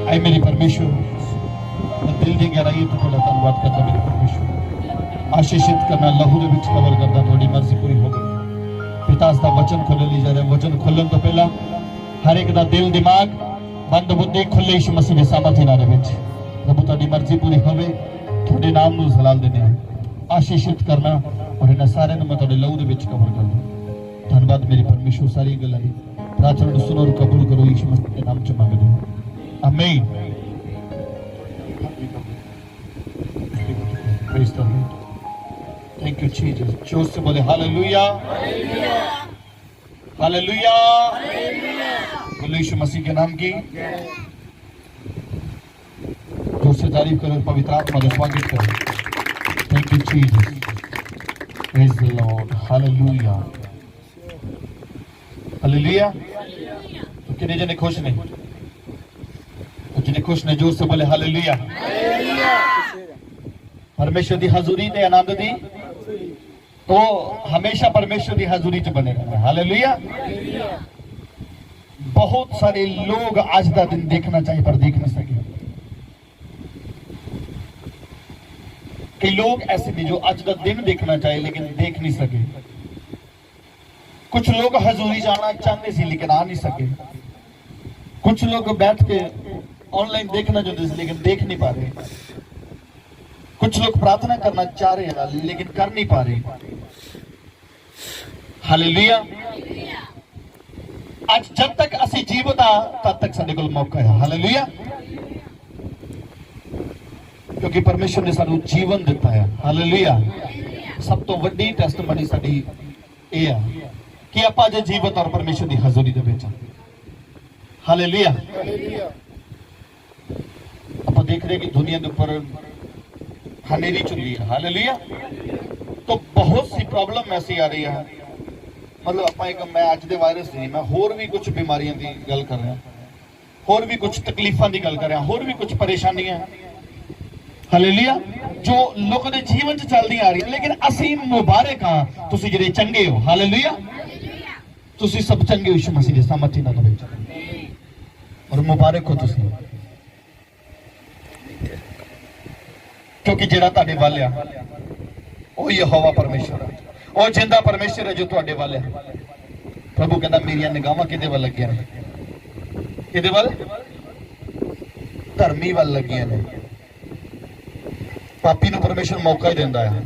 ऐ मेरे परमेश्वर, मैं दिल की गहराई तो थोड़ा धन्यवाद करता मेरे परमेश्वर। आशीषित करना, लहू के विच कवर करना, थोड़ी मर्जी पूरी हो गई। पिता का वचन खोले ली जा रहा है। वचन खोलन तो पहला हर एक का दिल दिमाग बंद बुद्धि खुले यीशु मसीह के सामर्थ्य नारे विच प्रभु ताड़ी मर्जी पूरी होवे। थोड़े नाम नूं जलाल देने आशीषित करना और इन्हां सारे नूं मैं थोड़े लहू के विच कवर कर दूं। धन्यवाद मेरे परमेश्वर। सारी गल्लां दी प्रार्थना सुनो और कबूल करो यीशु मसीह के नाम च मांगदे हां, आमीन। Praise the Lord. Thank you, Jesus. जोर से बोले हालेलुया, हालेलुया, बोलो यीशु मसीह के नाम की। जोर से तारीफ करो, पवित्र आत्मा का स्वागत करो। Thank you, Jesus. Praise the Lord. Hallelujah, hallelujah. तो कितने जने खुश नहीं? तो जिन्हें खुश नहीं जोर से बोले हालेलुया। परमेश्वर की हजूरी ने आनंद दी तो हमेशा परमेश्वर की हजूरी च बने रहना। हालेलुया। बहुत सारे लोग आज का दिन देखना चाहिए पर देख नहीं सके। कई लोग ऐसे भी जो आज का दिन देखना चाहिए लेकिन देख नहीं सके। कुछ लोग हजूरी जाना चाहते थे लेकिन आ नहीं सके। कुछ लोग बैठ के ऑनलाइन देखना चाहते थे लेकिन देख नहीं पा रहे। कुछ लोग प्रार्थना करना चाह रहे हैं लेकिन कर नहीं पा रहे। हालेलुया। आज जब तक असी जीवित आ तब तक साडे कोल मौका है। हालेलुया। क्योंकि परमेश्वर ने सानू जीवन दिता है। हालेलुया। सब तो वड्डी टेस्टमनी साडी ये है कि आपां जे जीवित और परमेश्वर की हजूरी दे विच। हालेलुया। आपां देख रहे कि दुनिया के ऊपर हनेरी चुली है। हालेलुया। तो बहुत सी प्रॉब्लम ऐसी आ रही है। मतलब मैं अज दे वायरस नहीं, मैं होर भी कुछ बीमारियों की गल कर रहा, होर भी कुछ तकलीफों की गल कर रहा, होर भी कुछ परेशानियां। हालेलुया। जो लोगों के जीवन च चलदी आ रही है। लेकिन असी मुबारक हाँ तुसी जिहड़े चंगे हो। हालेलुया। तुसी सब चंगे हो यीशु मसीह के सामर्थ्य नाल और मुबारक हो तुसी। क्योंकि जेड़ा तुहाडे वाल आ वो यहोवा परमेश्वर है, वो जिंदा परमेश्वर है जो तुहाडे वाल है। प्रभु कहंदा मेरियां निगाहां किहदे वल लगियां ने? किहदे वल? धर्मी वल लगियां ने। पापी नूं परमेश्वर मौका ही दिंदा है।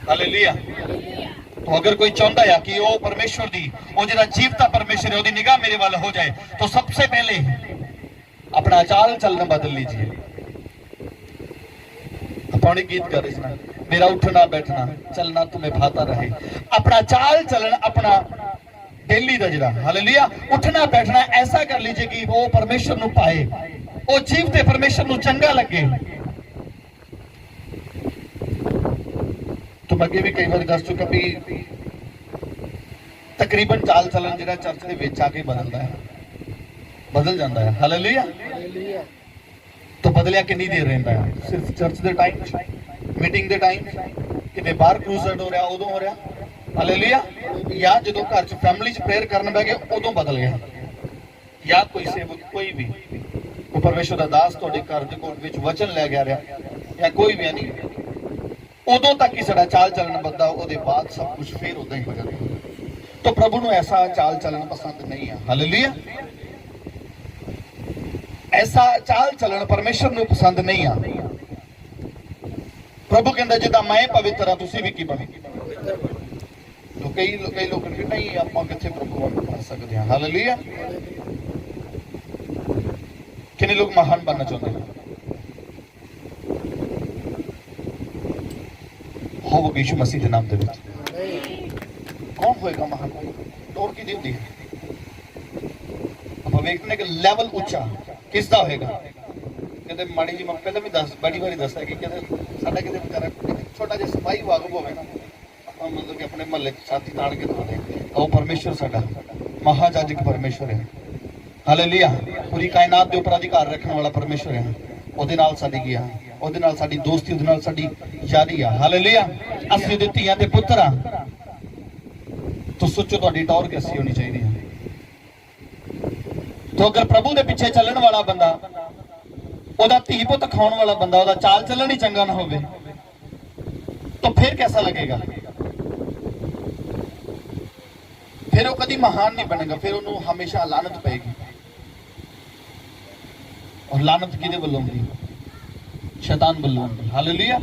हालेलुया। तो अगर कोई चाहता है कि वो परमेश्वर दी वो जिहड़ा जीवता परमेश्वर है उसकी निगाह मेरे वाल हो जाए तो सबसे पहले अपना चाल चलना बदल लीजिए। अपने गीत कर रहे हैं, मेरा उठना बैठना चलना तुम्हें भाता रहे। अपना चाल चलन अपना डेली का जरा हालेलुया उठना बैठना ऐसा कर लीजिए कि वो परमेश्वर नूं पाए, वो जीवते परमेश्वर नूं चंगा लगे। तुम अगे भी कई बार दस चुका भी तकरीबन चाल चलन जिहड़ा चर्च दे विच आके बदलता है, बदल जाता है। हालेलुया। तो बदलिया कितनी देर रहिंदा है? सिर्फ चर्च के टाइम, मीटिंग के टाइम, किते बाहर क्रूसेड हो रहा उदों हो रहा। हालेलुया। या जो घर च फैमिली च प्रेयर करन बैठ गए उदों बदल गया। या कोई सेवक कोई भी कोई परमेश्वर दा दास तुहाडे घर दे कोल विच वचन लै गया रहा या कोई भी नहीं, उदों तक ही साडा चाल चलन बददा, उहदे बाद सब कुछ फिर उदां ही हो जाता। तो प्रभु नूं ऐसा चाल चलन पसंद नहीं है। हालेलुया। ऐसा चाल चलन परमेश्वर नूं पसंद नहीं आ। प्रभु कहंदा जिद्दां मैं पवित्र हां तुसीं भी की बनो। तो कई लोग कहंदे नहीं आपां कित्थे प्रभु वांग बन सकदे हां। हालेलुया। कितने लोग महान बनना चाहते हैं? हो यीशु मसीह के नाम दे विच कौन होएगा महान? दौड़ की दी है आप वेखने के लेवल उच्चा किसका होएगा? कहते माड़ी जी मैं पहले भी दस बड़ी बारी दसा कि कहते साडा किते बेचारा छोटा जिहा सिपाही वागू होवे ना, मतलब कि अपने महल्ले छाती ताड़ के दो वो परमेश्वर साडा महाजाजक परमेश्वर है। हालेलुया। पूरी कायनात के उपर अधिकार रखने वाला परमेश्वर है। ਉਹਦੇ ਨਾਲ ਸਾਡੀ ਕੀ ਆ? ਉਹਦੇ ਨਾਲ ਸਾਡੀ ਦੋਸਤੀ, ਉਹਦੇ ਨਾਲ ਸਾਡੀ ਯਾਰੀ ਆ। ਹਾਲੇਲੂਇਆ। ਅਸੀਂ ਉਹਦੇ ਧੀਆਂ ਤੇ ਪੁੱਤਰ ਆ। तो सोचो ਤੁਹਾਡੀ ਟੌਰ कैसी होनी चाहिए है? तो अगर प्रभु के पिछे चलन वाला बंदा, ओदा धी पुत खाने वाला बंदा, ओदा चाल चलन ही चंगा ना होवे तो फिर कैसा लगेगा? फिर वो कभी महान नहीं बनेगा, फिर उन्होंने हमेशा लानत पेगी। और लानत किहदे वल्लों दी? शैतान वल्लों दी। हालेलुया।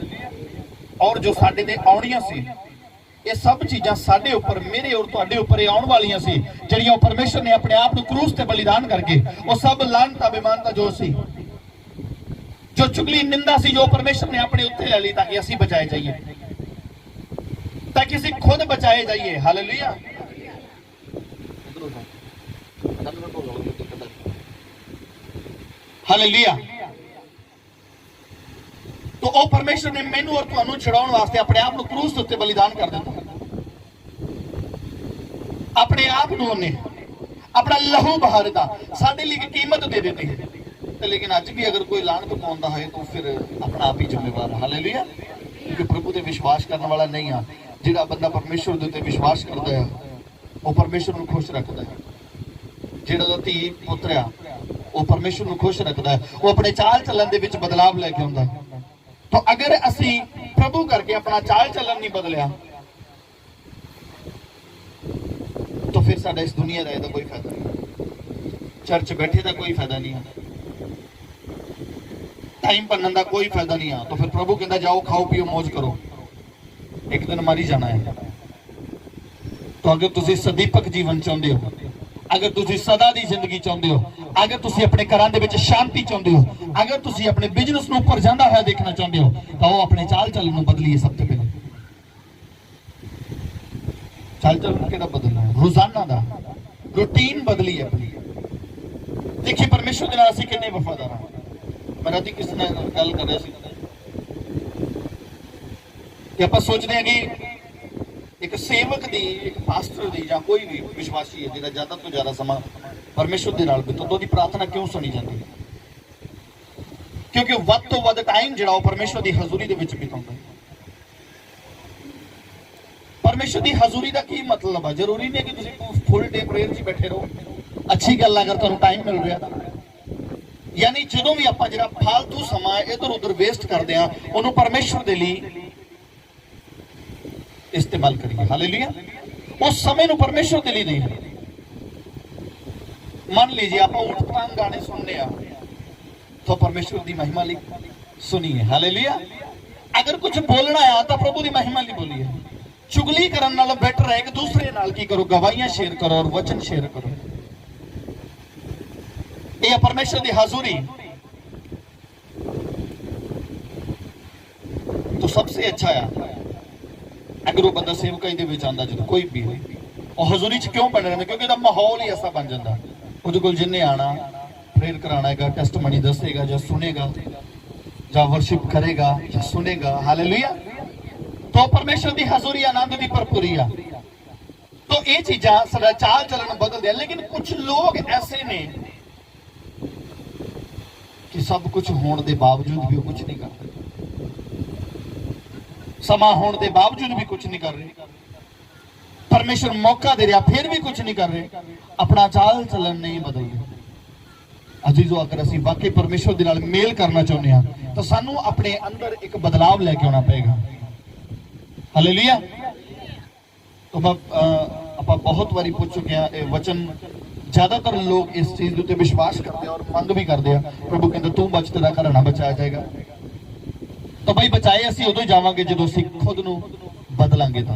और जो साडे ते आउणियां सी, ये सब चीज़ां साडे उपर, मेरे और तुहाडे उपर आउण वालियां सी, जिहड़ियां परमेश्वर ने अपने आप को क्रूस ते बलिदान करके, वो सब लानता बेमानता जो सी, जो चुगली निंदा सी, जो परमेश्वर ने अपने उत्ते ले ली ताकि असी बचाए जाइए, ताकि असी खुद बचाए जाइए। हालेलुया। हालेलुया। तो वो परमेश्वर ने मैनू और तुहानू छुड़ाउण वास्ते अपने आप को क्रूस के उत्ते बलिदान कर दिता। अपने आप को उन्हें अपना लहू बहा दिता, साडे लई कीमत दे दी। लेकिन अज भी अगर कोई लानत पाउंदा है तो फिर अपना आप ही जिम्मेवार। हालेलुया। क्योंकि प्रभु ते विश्वास करने वाला नहीं आ। जिहड़ा बंदा परमेश्वर दे उत्ते विश्वास करता है वो परमेश्वर को खुश रखता है। जिहड़ा धी पुत्र आ वो परमेश्वर को खुश रखता है, वो अपने चाल चलन दे विच बदलाव लेके आउंदा है। तो अगर असी प्रभु करके अपना चाल चलन नहीं बदलिया तो फिर साडा इस दुनिया का कोई फायदा नहीं, चर्च बैठे का कोई फायदा नहीं है, टाइम भनन का कोई फायदा नहीं है। तो फिर प्रभु कहता जाओ खाओ पियो मौज करो, एक दिन मर ही जाना है। तो अगर तुम सदीपक जीवन चाहते हो, अगर तुम सदा की जिंदगी चाहते हो, अगर तुम अपने घरों के विच शांति चाहते हो, अगर तुम अपने बिजनेस में उपर जाता हुआ देखना चाहते हो तो वो अपने चाल चलन में बदलिए। सबसे पहले चाल चलन केड़ा बदलना है? रोजाना का रूटीन बदली अपनी। देखिए परमेश्वर के नाल असीं कितने वफादार हां। मैं राती किसी ने गल कर रहा सी कि आपां सोचते हैं कि एक सेवक दी, एक पास्टर दी या कोई भी विश्वासी है जिहड़ा ज़्यादा तो ज़्यादा समा परमेश्वर दे नाल बिताउंदा, ओहदी प्रार्थना क्यों सुनी जाती है? क्योंकि वध तो वध टाइम जिहड़ा वो परमेश्वर दी हजूरी दे विच बिताउंदा है। परमेश्वर दी हजूरी का की मतलब है? जरूरी नहीं कि तुसीं फुल डे प्रेयर च बैठे रहो, अच्छी गल अगर तुहानूं टाइम मिल रहा। यानी जो भी आपां जिहड़ा फालतू समा इधर उधर वेस्ट करते हैं उन्होंने परमेश्वर के लिए इस्तेमाल करिए। हालेलुया। उस समय नूं परमेश्वर के लिए नहीं। मान लीजिए आप ऊट पटांग गाने सुनने तो परमेश्वर की महिमा ली सुनिए। हालेलुया। अगर कुछ बोलना है तो प्रभु की महिमा ली बोलिए। चुगली करन नालों बेटर है एक दूसरे नाल की करो, गवाहियां शेयर करो और वचन शेयर करो। यह परमेश्वर की हाजुरी तो सबसे अच्छा है। अगर वो बंदा सेवकाई दे विच आंदा, जो कोई भी है और हजूरी च क्यों बन रहा है? क्योंकि माहौल ही ऐसा बन जाता। ਉਹਦੇ ਕੋਲ जिन्हें आना प्रेयर कराना है, टेस्ट मनी दसेगा या सुनेगा या वर्शिप करेगा या सुनेगा। हालेलुया। तो परमेश्वर की हजूरी आनंद की भरपूरी आ। तो ये चीज़ां साडा चाल चलन बदल दिया। लेकिन कुछ लोग ऐसे ने कि सब कुछ होने के बावजूद भी कुछ नहीं करते, समा होने के बावजूद भी कुछ नहीं कर रहे, परमेश्वर मौका दे रहा फिर भी कुछ नहीं कर रहे, अपना चाल चलन नहीं बदल रहे। अजीजो अगर असीं वाकई परमेश्वर दे नाल मेल करना चाहते हैं तो सानू अपने अंदर एक बदलाव लेके आना पड़ेगा। हालेलुया। तो आप बहुत बारी पूछ चुके हैं वचन, ज्यादातर लोग इस चीज के उत्ते विश्वास करते हैं और मंग भी करते हैं। प्रभु कहते तू बच तेरा घर ना बचाया जाएगा। तो भाई बचाए असीं उदों जावांगे जो असीं खुद नूं बदलांगे। तो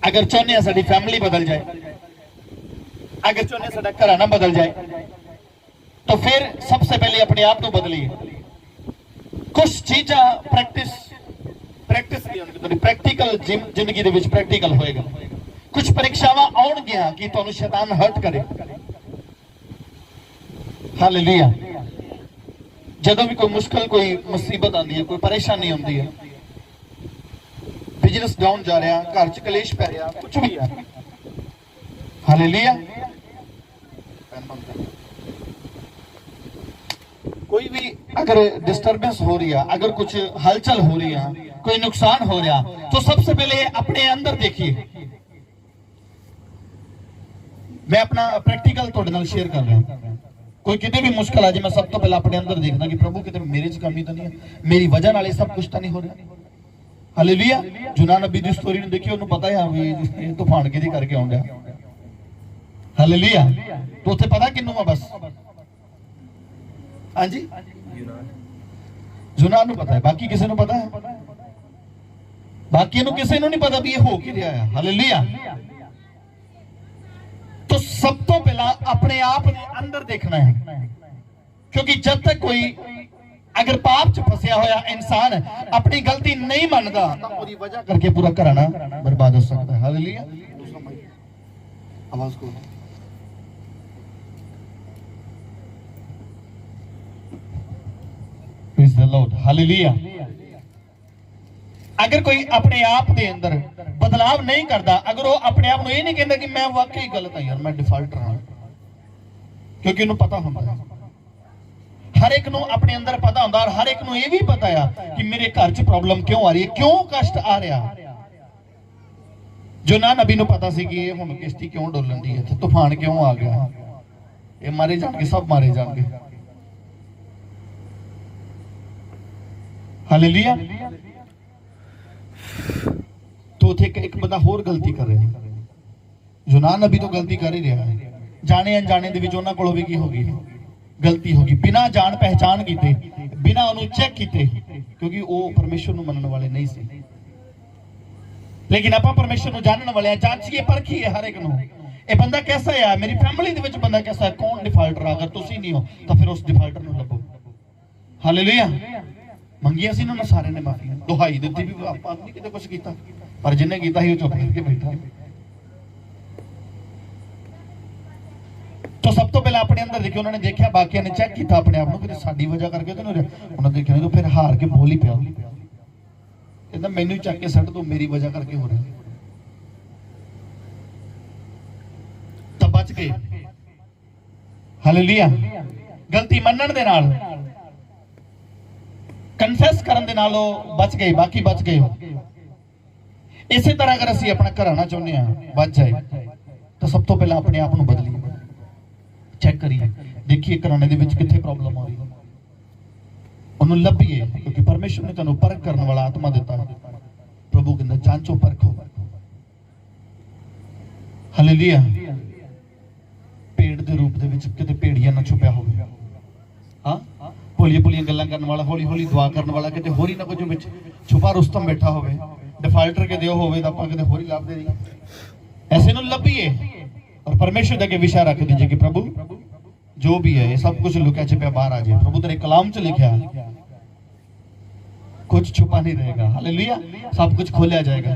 अगर चाहते हैं साडी फैमिली बदल जाए, अगर चाहते हैं साडा घर ना बदल जाए तो फिर सबसे पहले अपने आप को बदलिए। कुछ चीज़ां प्रैक्टिकल जिंदगी दे विच प्रैक्टिकल होएगा। कुछ परीक्षावां आउणगियां कि तुहानूं शैतान हर्ट करे। हालेलुया। जदों भी कोई मुश्किल कोई मुसीबत आती है, कोई परेशानी आती है, बिजनेस डाउन जा रहा, घर च कलेश पै रहा, कुछ भी है, हालेलुया, कोई भी अगर डिस्टर्बेंस हो रही है, अगर कुछ हलचल हो रही है, कोई नुकसान हो रहा, तो सबसे पहले अपने अंदर देखिए मैं अपना प्रैक्टिकल तुहाडे नाल शेयर कर रहा। कोई कितने भी मुश्किल आ जाए, मैं सब तो पहले अपने अंदर देखना कि प्रभु कितने मेरे च कमी तो नहीं है, मेरी वजह नाल ये सब कुछ तो नहीं हो रहा। हालेलुया। यूनाह नबी दी स्टोरी ਨੂੰ देखिए, ਉਹਨੂੰ पता है ये तूफान किहदे करके आउंदा। हालेलुया। तो ਉੱਥੇ पता किन्नू आ बस? हाँ जी, यूनाह ਨੂੰ पता है, बाकी किसी ਨੂੰ पता है? बाकी किसी ਨੂੰ नहीं पता भी ये हो कि रहा है। हालेलुया। तो सब तो पहला अपने आप अंदर देखना है, क्योंकि जब तक कोई अगर पाप च फसिया होया इंसान अपनी गलती नहीं मानता तो पूरी वजह करके पूरा घराना बर्बाद हो सकता है। हालेलुया। आवाज को प्रेज़ द लॉर्ड। हालेलुया। अगर कोई अपने आप के अंदर बदलाव नहीं करता, अगर वो अपने आप को ये नहीं कहता कि मैं वाकई गलत है यार, मैं डिफॉल्टर हाँ, क्योंकि उन्हें पता होता, हर एक को अपने अंदर पता होता, और हर एक को ये भी पता है कि मेरे घर च प्रॉब्लम क्यों आ रही है, क्यों कष्ट आ रहा। यूनाह नबी को पता सी कि हुण किश्ती क्यों डोलन दी है, तूफान क्यों आ गया, ये मारे जाएंगे, सब मारे जाएंगे। हालेलुया। तो एक बंदा होर गलती कर रहा है, यूनाह नबी तो गलती कर ही रहा है, जाने अनजाने दे विच उन्हां कोलों भी की होगी, गलती होगी, बिना जान पहचान कीते, बिना उन्हें चेक कीते, क्योंकि वो परमेश्वर नूं मनण वाले नहीं सी। लेकिन आपां परमेश्वर नूं जानण वाले हैं, जांचिए परखिए हर एक नूं, ये बंदा कैसा है, मेरी फैमिली दे विच बंदा कैसा है, कौन डिफाल्टर, अगर तुसीं नहीं हो तो फिर उस डिफाल्टर नूं लभो। हालेलुया। मंगिया सी ना सारे ने माफी, दुहाई दी भी आपां नहीं किते कुछ कीता, पर जिन्हें कीता ही चुप करके बैठा। तो सब तो पहले अपने अंदर देखिए, उन्होंने देखा, बाकी ने चेक किया अपने आप को, साडी वजह करके तो नहीं, उन्होंने देखा तो फिर हार के बोल ही पिया, कहता मैनू चक के सट दो, मेरी वजह करके हो रहा है। तो बच गए। हालेलुया। गलती मनण दे नाल, कन्फेस करन दे नाल बच गए, बाकी बच गए हो। इसी तरह अगर असीं अपना घराना चाहुंदे हां बच जाए, तो सब तो पहले अपने आप को बदलीए, चेक करिए, देखिए घराने दे विच कित्थे प्रॉब्लम हो रही है, उन्होंने लभीए, क्योंकि परमेश्वर ने तुहानूं परख करने वाला आत्मा दिता है। प्रभु कहंदा जांचो परखो। हालेलुया। पेड़ के रूप दे विच किते भेड़िया ना छुपिया होवे, हाँ, भोलिया भोलिया गल्लां करने वाला, हौली हौली दुआ करने वाला, किते होरी ना कुछ विच छुपा रुस्तम बैठा होवे, डिफाल्टर के दियो होवे तां आपां किते होरी लाभ दे दी, ऐसे नूं लभीए और परमेश्वर दे अगे विषय रख दीजिए कि प्रभु जो भी है ये सब कुछ लुकिया छिपा बाहर आ जाए। प्रभु तेरे कलाम च लिखा कुछ छुपा नहीं रहेगा। हालेलुया। सब कुछ खोलिया जाएगा।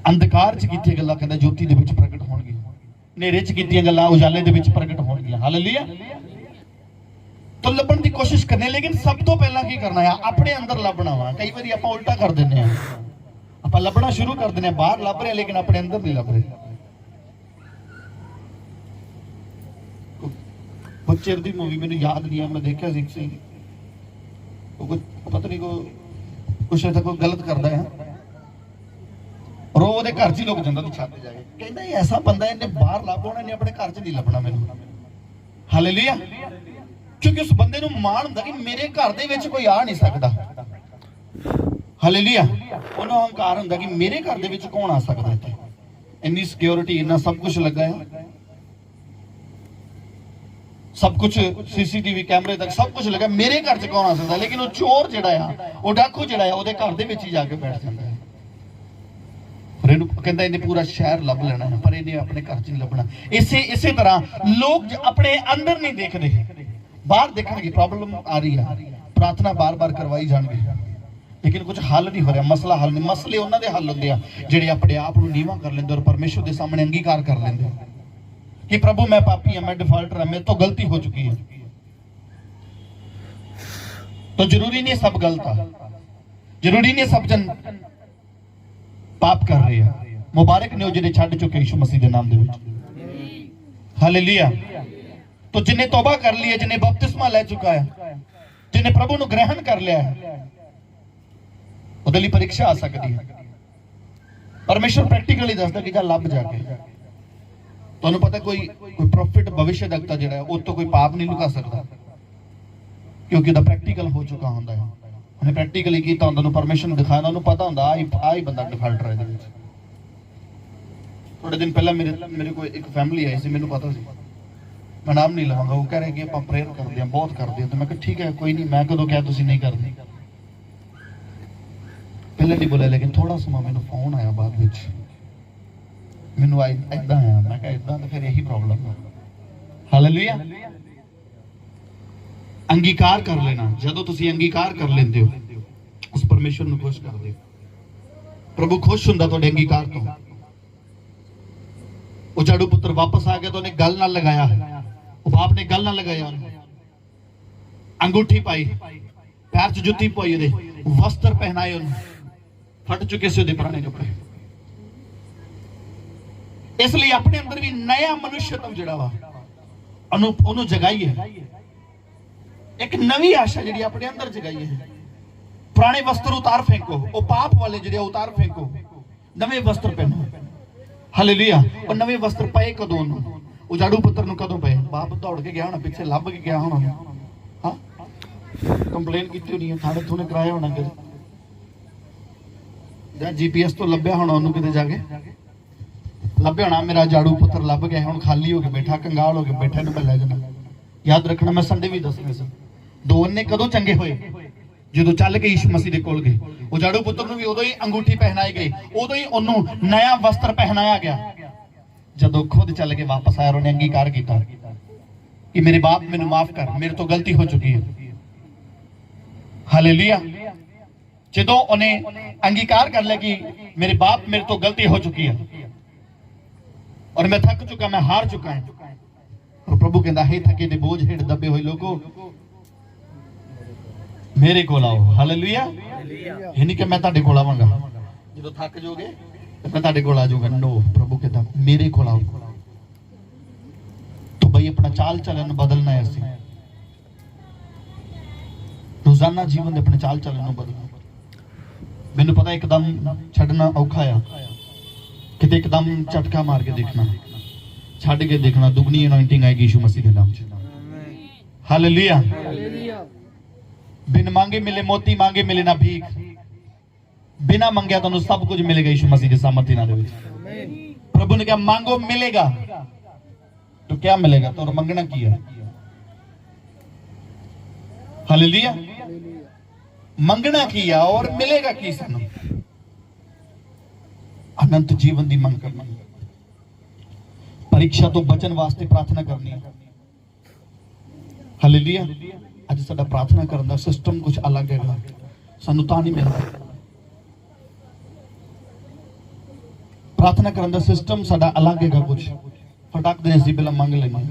अंधकार च कीतियां गल्लां कहंदा ज्योति दे विच प्रगट होणगी, नेरे च कीतियां गल्लां उजाले दे विच प्रगट होणगीਆਂ। हालेलुया। तो लभण की कोशिश करने, लेकिन सब तो पहला की करना है, अपने अंदर लभना वा। कई बार आप उल्टा कर देने, आप लभना शुरू कर देने, बाहर लभ रहे लेकिन अपने अंदर नहीं लभ रहे। कुछ चिर दी मूवी मैंने याद नहीं है, मैं देखा सी, पता नहीं कुछ ऐसा कोई गलत करता है, और वो घर च ही लुक जाता छत ते जाके, कहता ऐसा बंदा इन्हें बाहर लभ होना, इन्हें अपने घर च नहीं लभना मैनूं। हालेलुया। क्योंकि उस बंदे नूं मान हुंदा कि मेरे घर दे विच कोई आ नहीं सकता। हालेलुया। उन्होंने अहंकार हुंदा कि मेरे घर दे विच कौन आ सकता है, इन्नी सिक्योरिटी, इन्ना सब कुछ लगा है, सब कुछ सीसीटीवी कैमरे तक सब कुछ लगा, मेरे घर च कौन आ सकता। लेकिन वो चोर जिहड़ा है, वो डाकू जिहड़ा है, वो घर दे विच ही जाके बैठ जाता है, और इन्हूं कहंदा इन्हें पूरा शहर लभ लेना है, पर इन्हें अपने घर च नहीं लभना। इसे तरह लोग अपने अंदर नहीं देखते, बाहर देखने की प्रॉब्लम आ रही है, प्रार्थना बार बार करवाई जाएगी, लेकिन कुछ हल नहीं हो रहा, मसला हल नहीं। मसले उन्होंने हल होंगे जिहड़े अपने आप को नीवां कर लेंदे और परमेश्वर के सामने अंगीकार कर लेंदे कि प्रभु मैं पापी हाँ, मैं डिफॉल्टर हाँ, मेरे तो गलती हो चुकी है। तो जरूरी नहीं सब गलत है, जरूरी नहीं सब जन पाप कर रहे हैं। मुबारक ने जिन्हें छड्ड चुके यीशु मसीह के नाम दे विच। हालेलुया। तो जिन्हें तौबा कर लिया, जिन्हें बपतिस्मा ले चुका है, जिन्हें प्रभु को ग्रहण कर लिया है, ਉਹਦੇ ਲਈ परीक्षा आ सकती है। परमेश्वर प्रैक्टिकली दसदा कि जा लभ जाके ਤੁਹਾਨੂੰ ਪਤਾ ਕੋਈ ਪ੍ਰੋਫਿਟ ਭਵਿष्य दक्ता ਜਿਹੜਾ ਹੈ ਉਹ ਤੋਂ ਕੋਈ ਪਾਪ ਨਹੀਂ ਲੁਕਾ ਸਕਦਾ, ਕਿਉਂਕਿ ਉਹਦਾ ਪ੍ਰੈਕਟੀਕਲ ਹੋ ਚੁੱਕਾ ਹੁੰਦਾ ਹੈ। ਉਹਨੇ ਪ੍ਰੈਕਟੀਕਲੀ ਕੀਤਾ ਹੁੰਦਾ, ਉਹਨੂੰ ਪਰਮਿਸ਼ਨ ਦਿਖਾਇਆ, ਉਹਨੂੰ ਪਤਾ ਹੁੰਦਾ ਆ ਹੀ ਬੰਦਾ ਡਿਫਾਲਟਰ ਹੈ ਇਹਦੇ ਵਿੱਚ। थोड़े दिन पहले मेरे को एक फैमिली आई सी, मैंने पता सी, मैं नाम नहीं लवांगा, वो कह रहे कि आप प्रेयर करते हैं, बहुत करते हैं। तो मैं कहा ठीक है कोई नहीं, मैं कदों क्या तुसी नहीं करते, पहले नहीं बोला, लेकिन थोड़ा समा मैंने फोन आया बाद विच, मैनू इदां आया, मैं कहा इदां तो फिर यही प्रॉब्लम है। हालेलुया। अंगीकार कर लेना, जदों तुसी अंगीकार कर लेंदे हो उस परमेश्वर नूं खुश करदे हो, प्रभु खुश हुंदा तुहाडे अंगीकार तो। वो झाड़ू पुत्र वापस आ गया तो उन्हें गल ना लगाया, वो बाप ने गल ना लगाया, अंगूठी पाई, पैर च जुत्ती पाई, वस्त्र पहनाए, फट चुके से पुराने कपड़े। इसलिए अपने अंदर भी नया मनुष्यत्व जिहड़ा वा ओनू जगाइए, एक नवी आशा जिहड़ी अपने अंदर जगाइए। पुराने वस्त्र उतार फेंको, वो पाप वाले जिहड़े उतार फेंको, नवे वस्त्र पहनो। हालेलुया। और नवे वस्त्र पाए कदों, वो झाड़ू पुत्र नूं कदों पाए? बाप दौड़ के गया होना, पिछे लभ के गया होना, हाँ कंप्लेन की होनी है, थाने थूने कराया होना, किते GPS तो लभ्या होना उन्होंने, किते जाके लभ्या होना मेरा झाड़ू पुत्र लभ गया, हुण खाली होके बैठा, कंगाल होके बैठा, इहनूं मैं लै जाना। याद रखना, मैं संडे भी दसने सी, दो ने कदों चंगे होए? ਜਦੋਂ ਚੱਲ ਕੇ ਯीशु मसीह ਦੇ ਕੋਲ ਗਏ। ਉਹ ਜਾੜੂ ਪੁੱਤਰ ਨੂੰ ਵੀ ਉਦੋਂ ਹੀ ਅੰਗੂਠੀ ਪਹਿਨਾਈ ਗਈ, ਉਦੋਂ ਹੀ ਉਹਨੂੰ ਨया ਵਸਤਰ ਪਹਿਨਾਇਆ ਗਿਆ। ਜਦੋਂ ਖੁਦ ਚੱਲ ਕੇ ਵਾਪਸ ਆਇਆ, ਉਹਨੇ ਅੰਗੀਕਾਰ ਕੀਤਾ ਕਿ ਮੇਰੇ ਬਾਪ ਮੈਨੂੰ ਮਾਫ ਕਰ, ਮੇਰੇ ਤੋਂ ਗਲਤੀ ਹੋ ਚੁੱਕੀ ਹੈ। ਹਾਲੇਲੂਇਆ। ਜਦੋਂ ਉਹਨੇ ਅੰਗੀਕਾਰ ਕਰ ਲਿਆ ਕਿ ਮੇਰੇ ਬਾਪ ਮੇਰੇ ਤੋਂ ਗਲਤੀ ਹੋ ਚੁੱਕੀ ਹੈ ਔਰ ਮੈਂ ਥੱਕ ਚੁੱਕਾ, ਮੈਂ ਹਾਰ ਚੁੱਕਾ ਹਾਂ, और प्रभु कहता है थके दे बोझ हेठ दबे हुए लोगों मेरे को आओ। हालेलुया। ये नहीं कि मैं ताड़े कोल आवांगा, जो थक जोगे मैं ताड़े कोल आ जाऊंगा, नो, प्रभु कहता मेरे को आओ। तो भाई अपना चाल चलन बदलना है, ऐसे रोजाना जीवन अपने चाल चलन बदलना। मैनू पता एकदम छड़ना औखा आ, किते एकदम झटका मार के देखना, छड़ के देखना, दुगनी अनॉइंटिंग आएगी यीशु मसीह के नाम से। हालेलुया। बिन मांगे मिले मोती, मांगे मिले ना भीख। बिना मंगया तो सब कुछ मिलेगा यीशु मसीह के सामर्थ्य नाल विच। प्रभु ने कहा मांगो मिलेगा। तो क्या मिलेगा? तो मंगना की है। हालेलुया। मंगना किया और मिलेगा की सानू? अनंत जीवन दी मंग करना। परीक्षा तो बचन वास्ते प्रार्थना करनी है। हालेलुया। अज साडा प्रार्थना करन दा सिस्टम कुछ अलग है, सानू तां नहीं मिलदा। प्रार्थना करन दा सिस्टम साडा अलग है कुछ। फटाक दे असीं पहला मंग लेना।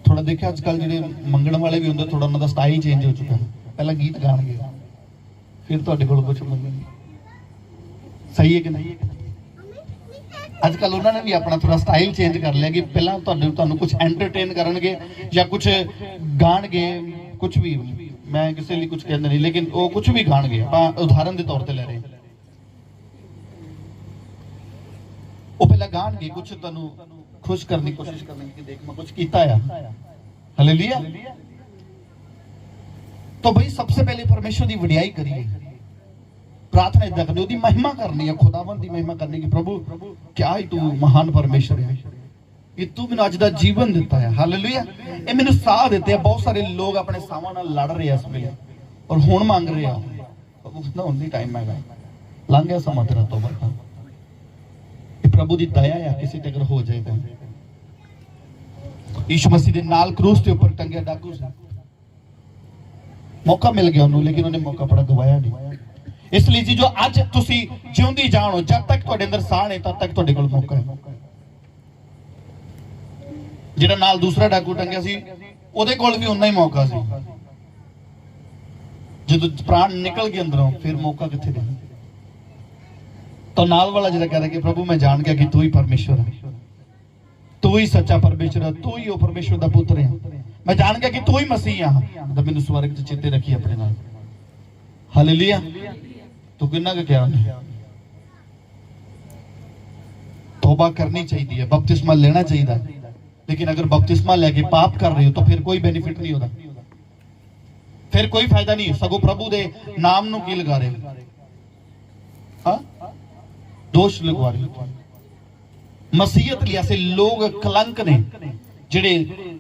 थोड़ा देखिए आजकल जिहड़े मंगण वाले भी हुंदे, थोड़ा उन्हां दा स्टाइल चेंज हो चुका है। पहला गीत गाणगे, फिर तुहाडे कोल कुछ मंगणगे। सही है कि नहीं? आजकल उन्होंने भी अपना थोड़ा स्टाइल चेंज कर लिया कि पहला तुहानू कुछ एंटरटेन करनगे या कुछ गाणगे, कुछ भी। मैं किसी लिए कुछ कहना नहीं, लेकिन वो कुछ भी गाणगे, उदाहरण के तौर पर ले रहे हैं। वो पहला गाणगे, कुछ तुहानू खुश करने की कोशिश करने की, देख मैं कुछ कीता है। हालेलुया। तो भाई सबसे पहले परमेश्वर की वडियाई करिए, प्रार्थना इदा करनी, उसकी महिमा करनी है, खुदावंद की महिमा करनी कि प्रभु क्या ही तू महान परमेश्वर है, कि तू मैंने अज दा जीवन दिता है। हालेलुया। ये मैंने साह देते हैं। बहुत सारे लोग अपने सावां नाल लड़ रहे हैं इस वेले और हुण मंग रहे हैं, उसदा हुण नहीं टाइम है, लंघ गया समा तेरा तौबा कर। ये प्रभु की दया है, किसी ते अगर हो जाए तो। यीशु मसीह दे नाल क्रूस के ऊपर टंगे डाकू से मौका मिल गया उन्होंने, लेकिन उन्हें मौका बड़ा गवाया नहीं। इसलिए जी जो अज तुसी जिउंदी जानो, जब तक तुहाडे अंदर साह है तब तक तुहाडे कोल मौका है। जिहड़ा नाल दूसरा डाकू टंगिया सी, ओहदे कोल भी उन्ना ही मौका सी। जदों प्राण निकल गए अंदरों, फिर मौका कित्थे रहा? तो नाल वाला जिहड़ा कह रहा कि प्रभु मैं जान गया कि तू ही परमेश्वर है, तू ही सच्चा परमेश्वर है, तू ही वो परमेश्वर दा पुत्र है, मैं जान गया कि तू ही मसीह है, तो मैनूं स्वर्ग च चेते रखी अपने नाल। हालेलुया। तो किन्ना क्या तौबा करनी चाहिए, बपतिस्मा लेना चाहिए। लेकिन अगर बपतिस्मा लेके पाप कर रहे हो तो फिर कोई बेनिफिट नहीं होता, फिर कोई फायदा नहीं। सगों प्रभु दे नाम नूं की लगा रहे हो, हाँ दोष लगवा रहे हो। मसीहत लिया से लोग कलंक ने जिहड़े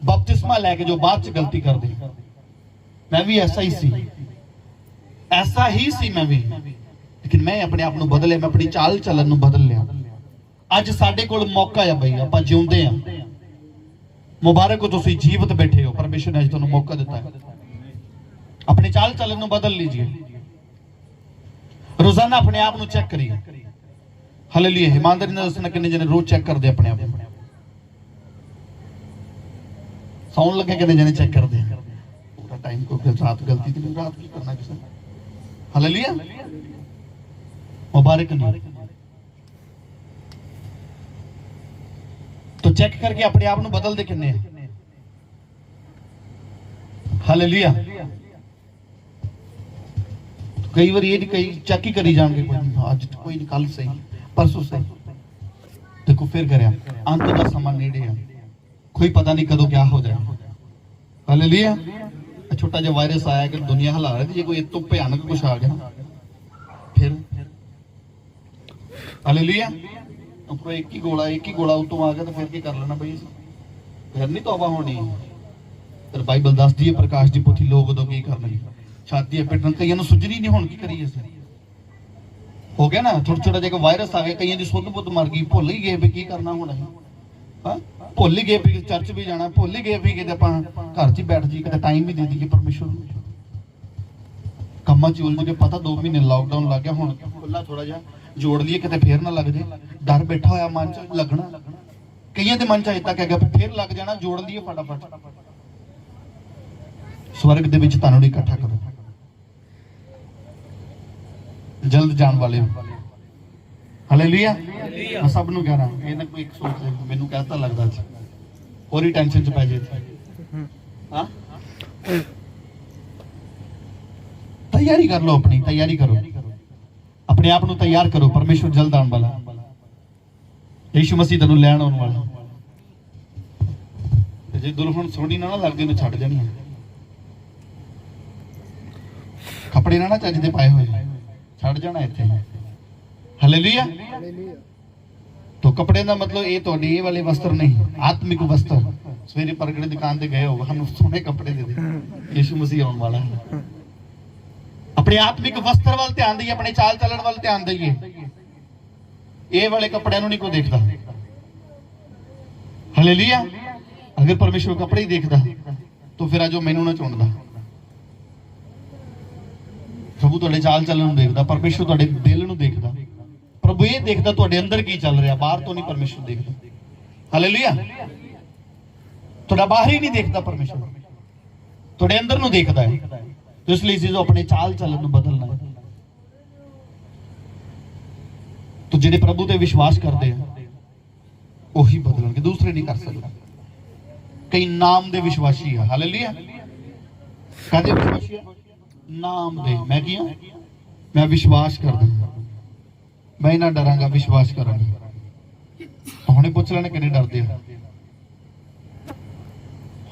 बपतिस्मा लैके जो बाद च गलती करते। मैं भी ऐसा ही सी, ऐसा ही सी मैं भी, लेकिन मैं अपने आप को बदलिया, मैं अपनी चाल चलन नूं बदल लिया। अज साडे कोल मौका है बई, आपां जिउंदे हां। मुबारक हो तुसीं जीवित बैठे हो, परमेश्वर ने अज तुहानूं मौका दिता है। अपने चाल चलन नूं बदल लीजिए, रोजाना अपने आप नूं चेक करिए। हालेलुया। ईमानदारी नाल दसना किन्ने जने रोज चेक करदे अपने आप नूं? सौन लगे किन्ने जने चेक करदे? पूरा टाइम को रात गलती तो नहीं, रात की करना किसी। हालेलुया, मुबारक नहीं। तो चेक करके अपने आप नूं बदल दे किन्ने? हालेलुया। तो कई बार ये कई चेक ही करी जाएंगे, आज कोई नहीं, कल सही, परसों सही। देखो फिर करें, अंत का समा नेड़े है, कोई पता नहीं कदों क्या हो जाए। हालेलुया। छोटा जिहा वायरस आया कि दुनिया हिला रही थी, जे कोई इतों भयानक कुछ आ गया फिर। हालेलुया। ऊपर एक ही गोला उतों आ गया तो फिर की कर लेना भाई, फिर नहीं तौबा होनी। फिर बाइबल दस दी है प्रकाश की पोथी, लोग उदों की करने छाती पिटन, कई सुजरी नहीं, हुण की करिए। हो गया ना, छोटा जिहा वायरस आ गया, कई की सुध बुद्ध मर गई, भुल ही गए भी की करना होना है। भुल ही गए भी चर्च भी जाना, भुल ही गए भी कि घर च बैठ जाइए, कदे टाइम भी दे दीजिए परमेश्वर को। कम्मा च उलझ के, पता 2 महीने लॉकडाउन लग गया, हुण खुला थोड़ा जिहा जोड़ लिए किते फिर ना लग जाए। डर बैठा होया मन च, लगना कईयां दे मन च अजे तक है फिर लग जाना, जोड़ लिए फटाफट। स्वर्ग दे विच तुहानूं इकट्ठा करो, जल्द जान वाले हो। हालेलुया। मैं सब नूं कह रहा, ये ना कोई एक सोच ले, मैनूं कहता लगदा सी और ही टेंशन च पै जाए। हाँ तैयारी कर लो, अपनी तैयारी करो, अपने आप को तैयार करो। परमेश्वर जल्द आने वाला, यीशु मसीह तेनों लैण आने वाला। जे दुल्हन सोहनी ना लगदी तो छड्ड जानी है, कपड़े ना चज दे पाए हुए छड्ड जाना इत्थे। हालेलुया। तो कपड़े का मतलब ये तुहाडे ये वाले वस्त्र नहीं, आत्मिक वस्त्र। सवेरे परगड़े दुकान ते गए हो, हम सोहने कपड़े दे दे, यीशु मसीह आने वाला है। अपने आत्मिक वस्त्र वाल ध्यान दईए, अपने चाल चलन वाल ध्यान दईए। ये वाले कपड़े नहीं कोई देखता। हालेलुया। अगर परमेश्वर कपड़े ही देखता तो फिर अज मैनू ना चुनता। प्रभु तुहाडे चाल चलन देखता, परमेश्वर तुहाडे दिल नूं देखता। प्रभु ये देखता तुहाडे अंदर की चल रहा, बाहर तो नहीं परमेश्वर देखता। हालेलुया। तुहाडा बाहर ही नहीं देखता परमेश्वर, तुहाडे अंदर नूं देखता है। तो इसलिए चीजों अपने चाल चलन नूं बदलना है। तो जिहड़े प्रभु ते विश्वास करते हैं वही बदलणगे, दूसरे नहीं कर सकते। कई नाम दे विश्वासी है। हालेलुया। काहदे विश्वासी है? नाम दे। मैं की हां? मैं विश्वास करदा, मैं ना डरांगा, विश्वास करांगा। हुणे पुछ लेने किन्ने डरदे आ,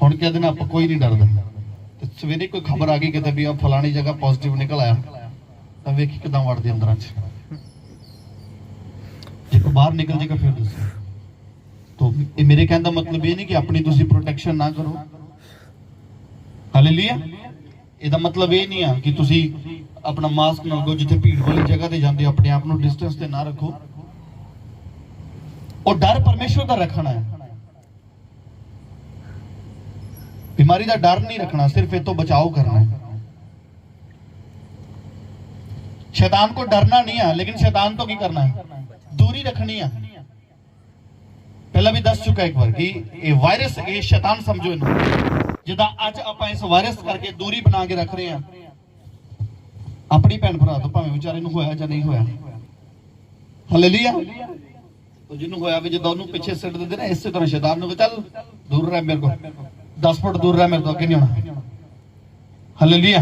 हुण कह देना आपां कोई नहीं डरदा। तो सवेरे कोई खबर आ गई कि भी आप फलानी जगह पॉजिटिव निकल आया, तो वेखी किदां वड़दे अंदरां च। जे कोई बाहर निकल जाएगा फिर दसो। तो मेरे कहने का मतलब ये नहीं कि अपनी तुसी प्रोटेक्शन ना करो। हालेलुया। ਇਹਦਾ मतलब ये नहीं है कि तुसी अपना मास्क ना लगो, जिथे भीड़ वाली जगह ते जांदे अपने आप को डिस्टेंस ते ना रखो। और डर परमेश्वर का रखना है, बीमारी का डर नहीं रखना, सिर्फ ये तो बचाव करना है। शैतान को डरना नहीं है, लेकिन शैतान तो की करना है? दूरी रखनी है। पहला भी दस चुका एक बार कि ये वायरस, ये शैतान समझो इन्हों जिदा अज आपां इस वायरस करके दूरी बना के रख रहे हैं अपनी भैन भरा तो, भावें बेचारे नूं होया जां नहीं होया। हालेलुया। तो जिन्हों होया भी जो उन्होंने पीछे सिट देते ना, इस तरह शैतान नूं चल दूर रह, मेरे को 10 फुट दूर रह, मेरे तो अगे नहीं होना। हालेलुया।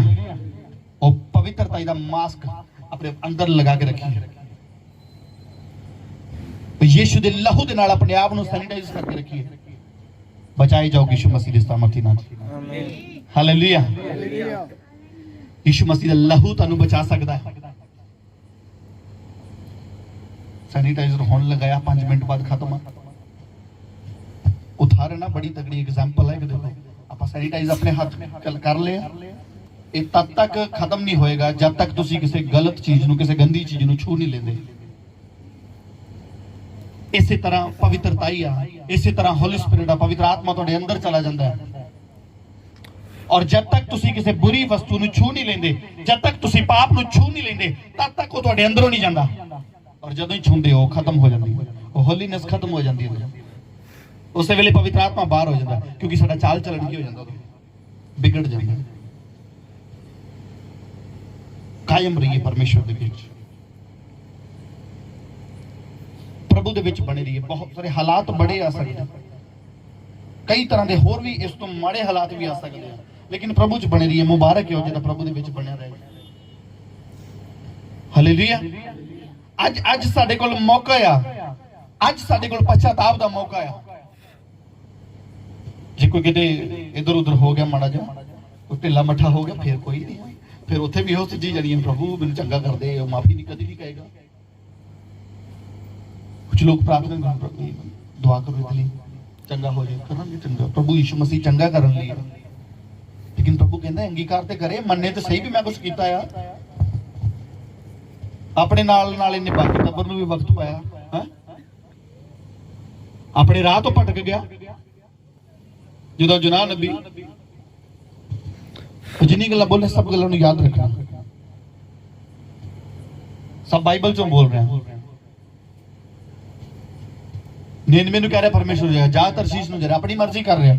और पवित्रता दा मास्क अपने अंदर लगा के रखिए। यीशु दे लहू दे नाल अपने आप ਨੂੰ ਸੈਨੀਟਾਈਜ਼ ਕਰਕੇ ਰੱਖੀਏ, ਬਚਾਈ ਜਾਓਗੇ यीशु मसीह ਦੇ ਸਾਮਰਥੀ ਨਾਲ। ਹਾਲੇਲੂਇਆ। यीशु मसीह ਦਾ ਲਹੂ ਤੁਹਾਨੂੰ ਬਚਾ ਸਕਦਾ ਹੈ। सैनिटाइजर होने लगाया 5 मिनट बाद खत्म। उदाहरण ना बड़ी तगड़ी एग्जांपल है कि देखो आप सैनिटाइज अपने हाथ कर ले, ये तब तक खत्म नहीं होएगा जब तक तुसी किसी गलत चीज नूं, किसी गंदी चीज नूं छू नहीं लेंदे। इसी तरह पवित्रता ही आ, इसी तरह होली स्पिरिट आ, पवित्र आत्मा तुहाडे अंदर चला जाता है। और जब तक तुसी किसी बुरी वस्तु नूं छू नहीं लेंदे, जब तक तुसी पाप नूं छू नहीं लेंदे, तब तक वो तुहाडे अंदरों नहीं जाता। और जदों ही छूंदे हो खत्म हो जाती है, वो होलीनेस खत्म हो जाती है। उस वेले पवित्र आत्मा बाहर हो जाता है, क्योंकि साडा चाल चलन की हो जाता, बिगड़ जाता है। कायम रहिए परमेश्वर दे विच, प्रभु दे विच बने रहिए। बहुत सारे हालात बड़े आ सकते, कई तरह के होर भी इस तो माड़े हालात भी आ सकते हैं, लेकिन प्रभु च बने रहिए। मुबारक हो जिहड़ा प्रभु दे विच बनया रहे। हालेलुया। अज अज साडे कोल मौका आ, अज साडे कोल पश्चाताप दा मौका आ। जे कोई किते इधर उधर हो गया माड़ा जा, कोई ढिला मठा हो गया, फिर कोई नहीं, फिर उत्थे भी हो सजी जानी, प्रभु मैनूं चंगा कर दे, माफी नहीं कदी नहीं कहेगा। कुछ लोग प्रार्थना दुआ करो इसके लिए चंगा हो जाए, करांगे चंगा, प्रभु यीशु मसीह चंगा करन लई। लेकिन प्रभु कहंदा अंगीकार ते करे, मन्ने ते सही भी मैं कुछ कीता आ, अपने नाल नाल इन्हें बाकी टब्बर नूं भी वक्त पाया है, अपने राह तो भटक गया। जो जुनाह नबी जिन्नी गल्लां बोले सब गल्लां नूं याद रखना, सब बाइबल चों बोल रहे हैं। नींद मैनूं कह रहा परमेश्वर जा तरशीश नूं जरा अपनी मर्जी कर रहा।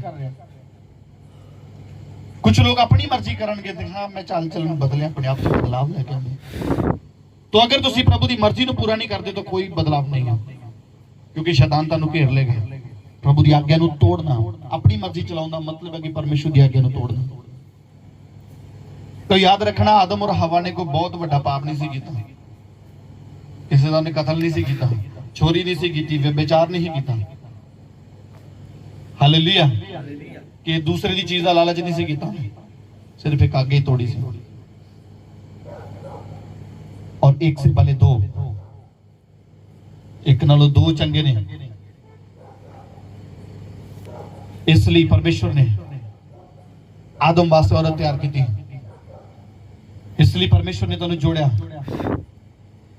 कुछ लोग अपनी मर्जी करनगे, हाँ मैं चाल चलन बदले, अपने आप से बदलाव लेके आए। तो अगर तुसी प्रभु की मर्जी को पूरा नहीं करते तो कोई बदलाव नहीं है, क्योंकि शैतान तुहानूं घेर लेगा। प्रभु की आज्ञा को तोड़ना, अपनी मर्जी चलाउण मतलब है कि परमेश्वर की आज्ञा को तोड़ना। तो याद रखना, आदम और हवा ने कोई बहुत बड़ा पाप नहीं कीता, किसी का कतल नहीं कीता, चोरी नहीं की, व्यभिचार नहीं किया। हालेलुया। कि दूसरे की चीज का लालच नहीं कीता, सिर्फ एक आगे ही तोड़ी सी। और एक से भले दो, एक नालों दो चंगे ने। इसलिए परमेश्वर ने आदम वास्ते औरत तैयार की, इसलिए परमेश्वर ने तुहानूं जोड़िया।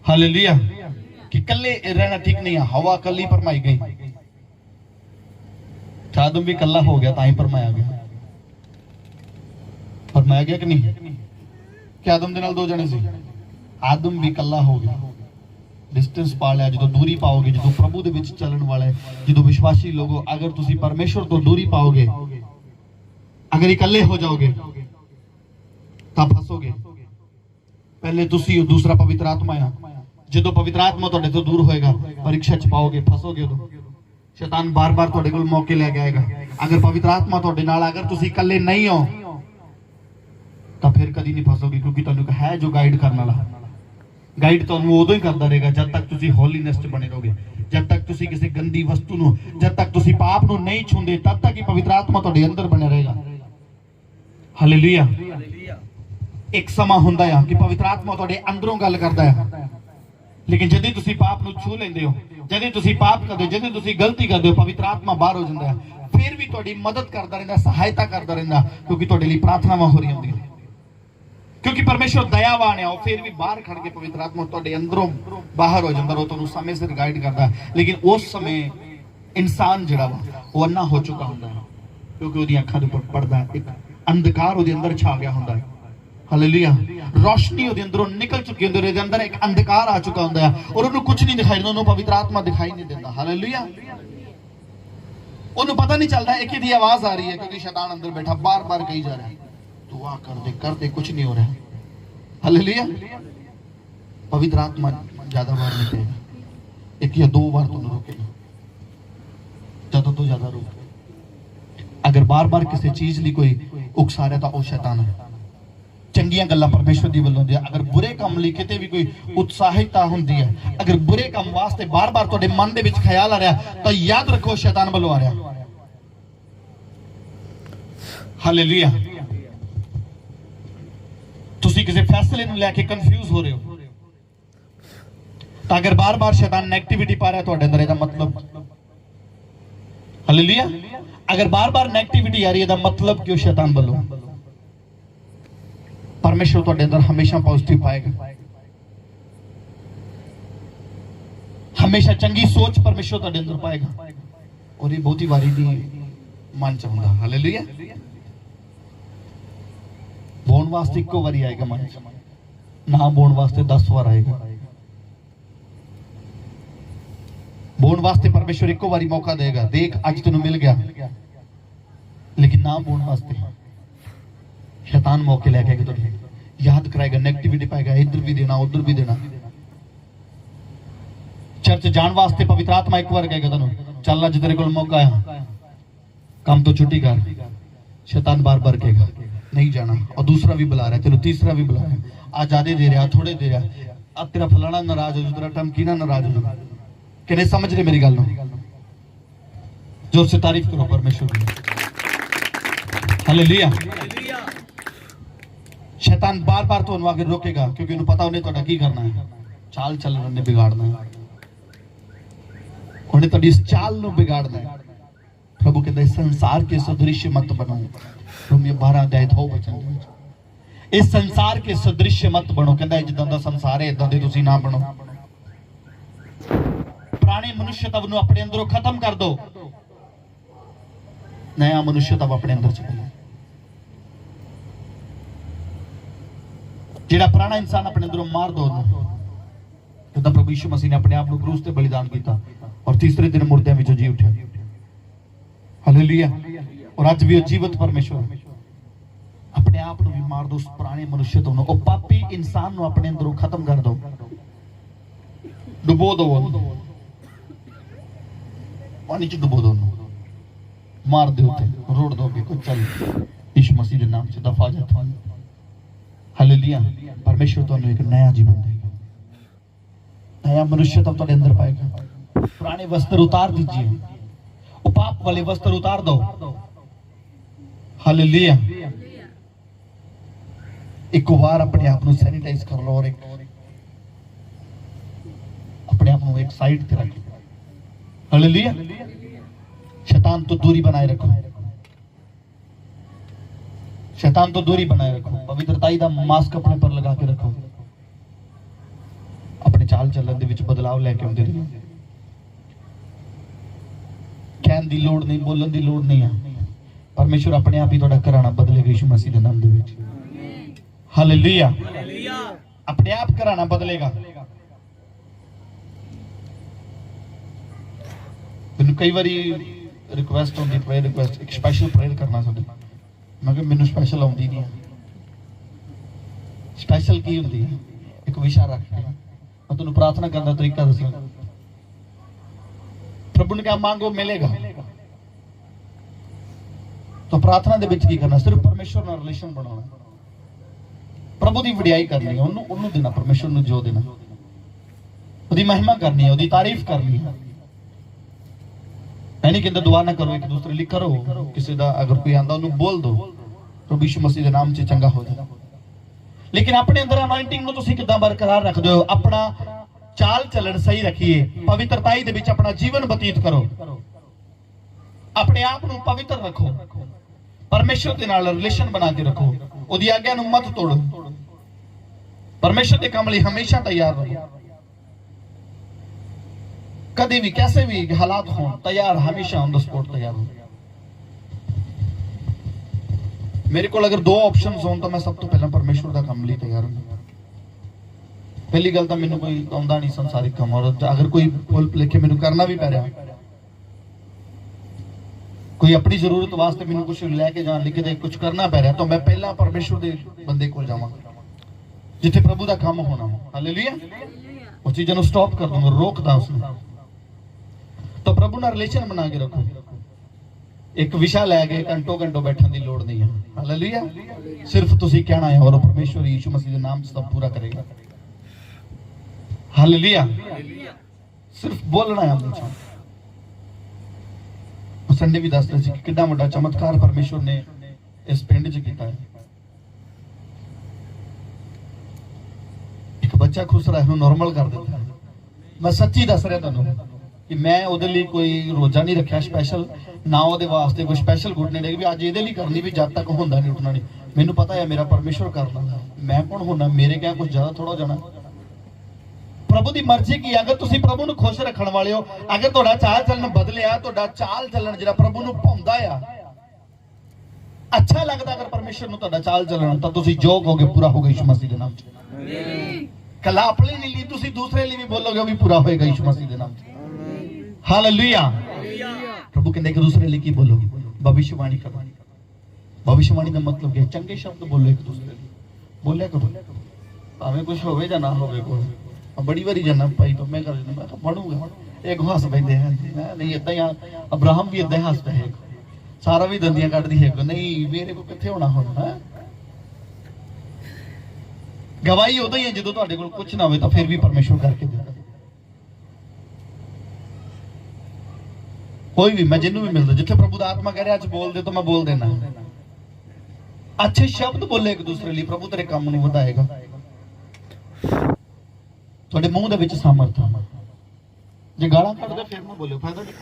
हालेलुया। कि कल्ले रहना ठीक नहीं है। हवा कल्ली परमाई गई, आदम भी कल्ला हो गया, ताई परमाया गया। परमाया गया कि नहीं? कि आदम दे नाल दो जने सी, आदम भी कल्ला हो गया। डिस्टेंस पा लिया। जो दूरी पाओगे, जो प्रभु दे विच चलन वाले, जो विश्वासी लोगों, अगर तुसी परमेश्वर तो दूरी पाओगे, अगर इकल्ले हो जाओगे तब फसोगे। पहले तुसी हो, दूसरा पवित्र आत्मा है। जो पवित्र आत्मा तुहाडे तो दूर होएगा, परीक्षा च पाओगे, फसोगे। तो शैतान बार बार तुहाडे कोल मौके लेके आएगा। अगर पवित्र आत्मा तुहाडे नाल, अगर तुसी इकल्ले नहीं हो तो फिर कभी नहीं फसोगे, क्योंकि तुहानूं है जो गाइड करने वाला। गाइड तुहानूं उदों ही करता रहेगा जब तक तुसी होलीनेस च बने रहोगे, जब तक तुसी किसी गंदी वस्तु नूं, जब तक तुसी पाप नूं नहीं छूंदे, तब तक ही पवित्र आत्मा तुहाडे अंदर बने रहेगा। हालेलुया। एक समा हुंदा है कि पवित्र आत्मा तुहाडे अंदरों गल करदा है, लेकिन जदों तुसी पाप नूं छू लेंदे हो, जदों तुसी पाप करदे हो, जदों तुसी गलती करदे हो, पवित्र आत्मा बाहर हो जांदा है। फिर भी तुहाडी मदद करदा रहिंदा, सहायता करदा रहिंदा, क्योंकि तुहाडे लई प्रार्थनावां हो रही होंदियां। क्योंकि परमेश्वर दयावान है, फिर भी बाहर खड़ के पवित्र आत्मा तुहाडे अंदरों बाहर हो जांदा, वो तुहानूं समय सिर गाइड करदा। लेकिन उस समय इंसान जिहड़ा वा वो अन्ना हो चुका हुंदा है, क्योंकि उहदी अखां दे उपर पड़दा है, एक अंधकार उहदे अंदर छा गया हुंदा है। हालेलुया। रोशनी उहदे अंदरों निकल चुकी हुंदी है, उहदे अंदर एक अंधकार आ चुका हुंदा है, और उहनूं कुछ नहीं दिखाई दिंदा, उहनूं पवित्र आत्मा दिखाई नहीं दिंदा। हालेलुया। उहनूं पता नहीं चलता एक ही आवाज आ रही है, क्योंकि शैतान अंदर बैठा बार बार कही जा रहा है, दुआ करते कुछ नहीं हो रहा है। हालेलुया। पवित्र आत्मा ज्यादा बार नहीं कहेगा, एक या दो बार तुम रोकेगा, ज्यादा तो ज्यादा रोक। अगर बार बार किसी चीज ली कोई उकसा रहा तो वो शैतान है। ਚੰਗੀਆਂ ਗੱਲਾਂ ਪਰਮੇਸ਼ਵਰ ਦੀ ਵੱਲੋਂ ਹੁੰਦੀਆਂ। ਅਗਰ ਬੁਰੇ ਕੰਮ ਲਈ ਕਿਤੇ ਵੀ ਕੋਈ ਉਤਸ਼ਾਹਿਤਤਾ ਹੁੰਦੀ ਹੈ, ਅਗਰ ਬੁਰੇ ਕੰਮ ਵਾਸਤੇ ਬਾਰ-ਬਾਰ ਤੁਹਾਡੇ ਮਨ ਦੇ ਵਿੱਚ ਖਿਆਲ ਆ ਰਿਹਾ, ਤਾਂ ਯਾਦ ਰੱਖੋ ਸ਼ੈਤਾਨ ਵੱਲੋਂ ਆ ਰਿਹਾ। ਹਾਲੇਲੂਇਆ। ਤੁਸੀਂ ਕਿਸੇ ਫੈਸਲੇ ਨੂੰ ਲੈ ਕੇ ਕਨਫਿਊਜ਼ ਹੋ ਰਹੇ ਹੋ, ਤਾਂ ਅਗਰ ਬਾਰ-ਬਾਰ ਸ਼ੈਤਾਨ ਨੈਗੇਟਿਵਿਟੀ ਪਾ ਰਿਹਾ ਤੁਹਾਡੇ ਅੰਦਰ, ਇਹਦਾ ਮਤਲਬ ਹਾਲੇਲੂਇਆ, अगर बार बार नेगेटिविटी आ रही है, मतलब क्यों शैतान बोलो। परमेश्वर तो अंदर हमेशा पॉजिटिव पाएगा, हमेशा चंगी सोच परमेश्वर तो अंदर पाएगा, और ये बहुत ही बारी दी मन चाहता। हालेलुया। बोन वास्ते इको बारी आएगा मन, ना बोन वास्ते 10 बार आएगा। बोन वास्ते परमेश्वर इको बारी मौका देगा, देख आज तेन मिल गया, लेकिन ना बोन वास्ते शैतान मौके लेके आएगा, तो याद कराएगा, नेगेटिविटी पाएगा, इधर भी देना उधर भी देना। चर्च जान वास्ते पवित्र आत्मा एक बार कहेगा तेन चल अज तेरे को मौका है, काम तो छुट्टी कर। शैतान बार बार कहेगा नहीं जाना, और दूसरा भी बुला रहा है, तेन तीसरा भी बुला रहा है, आज ज्यादा दे रहा थोड़े दे रहा, अब तेरा फलाना नाराज हो, तेरा टमकीना नाराज हो। कि नहीं समझ रहे मेरी गल? जोर से तारीफ करो परमेश्वर की। हालेलुया। शैतान बार बार तो आगे रोकेगा, क्योंकि उन्हें पता उन्हें तो की करना है, चाल चलन ने बिगाड़ना है, उन्हें तो इस चाल नु बिगाड़ना है। प्रभु कहते संसार के सदृश मत बनो, रोमियो 12 अध्याय 2 वचन। इस संसार के सदृश मत बनो, कहता जिदा दा संसार है इदां दे तुसीं ना बनो। पुराने मनुष्यत्व नूं अपने अंदरों खत्म कर दो, नया मनुष्यत्व अपने अंदर चलो। जेड़ा पुराना इंसान अपने अंदरों मार दो, कहता प्रभु यीशु मसीह ने अपने आप को क्रूस पे बलिदान किया और तीसरे दिन मुर्दियां विचों जी उठा। हालेलुया। और आज भी जीवित परमेश्वर अपने आप को भी मार दो, उस पुराने मनुष्यत्व नूं, ओ पापी इंसान नूं अपने अंदरों खत्म कर दो, डुबो दो, पानी च डुबो दो, मार दो, रोड़ दो, कोई चल यीशु मसीह के नाम से दफा जा। हालेलुया। परमेश्वर तुहानू एक नया जीवन देगा, नया मनुष्यत्व तुहाडे अंदर पाएगा। पुराने वस्त्र उतार दीजिए, वो पाप वाले वस्त्र उतार दो। हालेलुया। एक बार अपने आप को सैनिटाइज कर लो, और एक अपने आप को एक साइड पे रख लो। हालेलुया। शैतान तो दूरी बनाए रखो, शैतान तो दूरी बनाए रखो, पवित्रताई दा मास्क अपने पर लगा के रखो, अपने चाल चलन दे विच बदलाव लेके आउंदे रहो। कहन दी लोड़ नहीं, बोलन दी लोड़ नहीं है, परमेश्वर अपने आप ही तुहाडा घराना बदलेगा यीशु मसीह दे नाम दे विच। हालेलुया। अपने आप घराना बदलेगा। मैनूं कई बारी रिक्वेस्ट होंदी, प्रेयर रिक्वेस्ट, एक स्पैशल प्रेयर करना साडे, मैं कहा मैनूं स्पैशल आउंदी नहीं है। स्पैशल की होंदी है? एक विषय रख के मैं तुहानूं प्रार्थना करने का तरीका दसां। प्रभु ने कहा मांगो मिलेगा, तो प्रार्थना दे विच की करना? सिर्फ परमेश्वर नाल रिलेशन बनाना, प्रभु की वडियाई करनी है, उन्होंने देना, परमेश्वर ने जो देना, उसकी महिमा करनी है, उसकी तारीफ करनी है। नहीं कहते दुआ ना करो, एक दूसरे लिए करो, किसी का अगर कोई आंदा उन्होंने बोल दो, प्रभु यीशु मसीह के नाम से चंगा हो जाए। लेकिन अपने अंदर अनॉइंटिंग को तुसीं किदां बरकरार रखदे हो? अपना चाल चलन सही रखिए, पवित्रताई दे विच अपना जीवन बतीत करो, अपने आप को पवित्र रखो, परमेश्वर के नाल रिलेशन बना के रखो, उसकी आज्ञा नूं मत तोड़ो, परमेश्वर के काम लई हमेशा तैयार रहो। कभी भी कैसे भी हालात हो तैयार, हमेशा ऑन द स्पॉट तैयार हो। मेरे को अगर 2 ऑप्शंस हो तो मैं सब तो पहले परमेश्वर का काम लिए तैयार हूं। पहली गल तो मैंने कोई आउंदा नहीं संसारिक काम, और अगर कोई पुल लेके मैंने करना भी पै रहा, कोई अपनी जरूरत वास्ते मैंने कुछ लैके जान लिखे कुछ करना पै रहा, तो मैं पहला परमेश्वर के बंदे को जावांगा जिथे प्रभु का काम होना। हालेलुया। उस चीज़ों स्टॉप कर दूंगा, रोकदा उसने। तो प्रभु ना रिलेशन बना के रखो, एक विषा लैके घंटों घंटों बैठने की लोड़ नहीं है। हालेलुया। सिर्फ तुसी कहना है और परमेश्वर यीशु मसीह के नाम से सब पूरा करेगा। हालेलुया। सिर्फ बोलना है। संडे भी दस रहे थे कि कितना बड़ा चमत्कार परमेश्वर ने इस पिंड च किया है। एक बच्चा खुश रहा है नॉर्मल कर देता है। मैं सच्ची दस रहा तुहानू कि मैं उहदे लई कोई रोजा नहीं रखा स्पैशल, ना उहदे वास्ते कोई स्पैशल गुड नहीं भी अज इहदे लई करनी भी जब तक होंदा नहीं उठना नहीं। मैनू पता है मेरा परमेश्वर करना, मैं कौन होना, मेरे क्या कुछ ज्यादा थोड़ा जाना। प्रभु की मर्जी की। अगर तुसी प्रभु नू खुश रखने वाले हो, अगर तुहाडा चाल चलन बदलिया, तुहाडा चाल चलन जिहड़ा प्रभु नू भाउंदा आ, अच्छा लगता अगर परमेश्वर नू तुहाडा चाल चलन, तो तुसी जो कहोगे पूरा होगा यीशु मसीह के नाम च। कला अपने लिए तुसी दूसरे लिए भी बोलोगे भी पूरा होएगा यीशु मसीह के नाम च। हालेलुया। प्रभु कहते एक दूसरे लिए की बोलो, भविष्यवाणी करो। भविष्यवाणी का मतलब क्या? चंगे शब्द बोलो एक दूसरे लिए, बोलिया करो भावें कुछ होवे या ना होवे। कोई बड़ी बारी जाना भाई तो मैं कर देना, मैं पढ़ूंगा एक हस पैंदे हैं नहीं इदा ही। अब्राहम भी इदा हस पे, सारा भी दंदियां कटदी है नहीं मेरे को किथे होना होना। गवाही उदो ही है जो तुहाडे कोल कुछ ना होवे तो फिर भी परमेश्वर करके देगा। कोई भी मैं जिन्हों भी मिलता जिथे प्रभु दा आत्मा कह रहा अच बोल दे तो मैं बोल देना। अच्छे शब्द बोले एक दूसरे लिए, प्रभु तेरे काम नूं वधाएगा। तुहाडे मूंह दे विच सामर्थ है। जे गालां कढदे फिर ना बोलो, फायदा नहीं।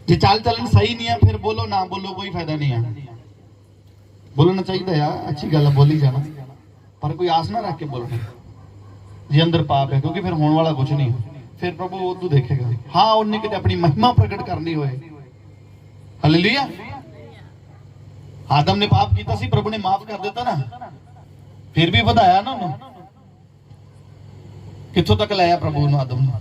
जे चाल चलन सही नहीं है फिर बोलो ना बोलो, कोई फायदा नहीं है। बोलना चाहिए यार, अच्छी गल बोली जाना, पर कोई आस ना रख के बोलना जे अंदर पाप है, क्योंकि फिर होने वाला कुछ नहीं है। फिर प्रभु वो तू देखेगा। हाँ उन्हें कितने अपनी महिमा प्रकट करनी होए। हालेलुया। आदम ने पाप किया सी, प्रभु ने माफ कर देता ना, फिर भी वधाया ना उन्होंने। कित्थों तक लाया प्रभु ने आदम ने?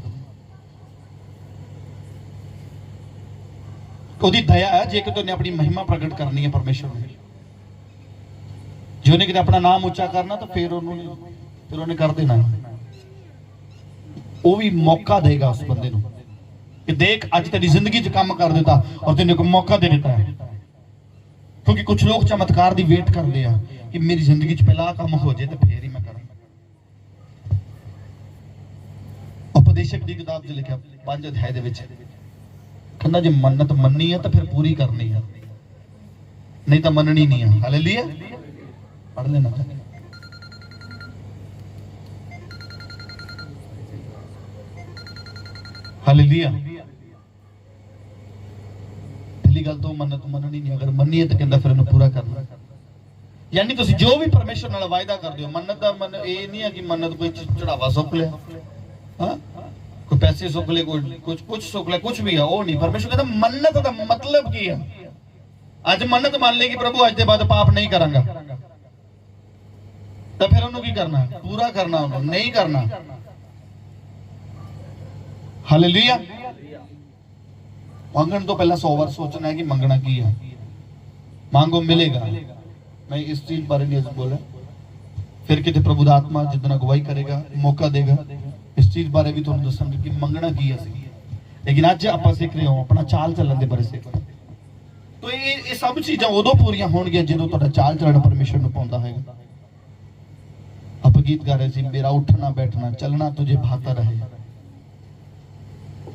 ओदी दया है जे कि अपनी महिमा प्रकट करनी है परमेश्वर ने। जो ने किते अपना नाम ऊंचा करना तो फिर उन्होंने कर देना। वो भी मौका देगा उस बंदे को कि देख अज तेरी जिंदगी च काम कर देता और तेने को मौका दे देता है। क्योंकि कुछ लोग चमत्कार की वेट करते हैं कि मेरी जिंदगी च पहला काम हो जाए तो फिर ही मैं करूं। उपदेशक की किताब च लिखा 5 अध्याय दे विच कहंदा जे मन्नत मन्नी है तो फिर पूरी करनी है, नहीं तो मननी नहीं है। हालेलुया। पढ़ लेना। हालेलुया। पहली गल तो मन्नत मननी नहीं, अगर मन्नी है तो कहंदा फिर इन्हूं पूरा करना। यानी तुसीं जो भी परमेश्वर नाल वायदा करदे हो, मन्नत दा मन ये नहीं है कि मन्नत कोई चढ़ावा सुख लिया, हाँ कोई पैसे सुख ले, कोई कुछ सुख ले, कुछ भी है वो नहीं। परमेश्वर कहता मन्नत का मतलब की है। अज मन्नत मान लेगी प्रभु अज के बाद पाप नहीं करांगा, तो फिर उन्होंने की करना? पूरा करना। उन्होंने नहीं करना। हालेलुया। मांगण तो पहला 100 बार सोचना है कि मंगना की है। मांगो मिलेगा। मैं इस चीज बारे नहीं बोला, फिर कितने प्रभु दा आत्मा जितना गवाही करेगा मौका देगा इस चीज बारे भी तुहानूं दसांगे कि मंगना की है। लेकिन अज आपां सीख रहे हो अपना चाल चलन दे बारे सीख रहे। तो ये सब चीज़ां उदों पूरीआं होणगीआं जदों तुहाडा चाल चलन परमेश्वर नूं पाउंदा होएगा। आप गीत गा रहे थे, मेरा उठना बैठना चलना तुझे भाता रहे,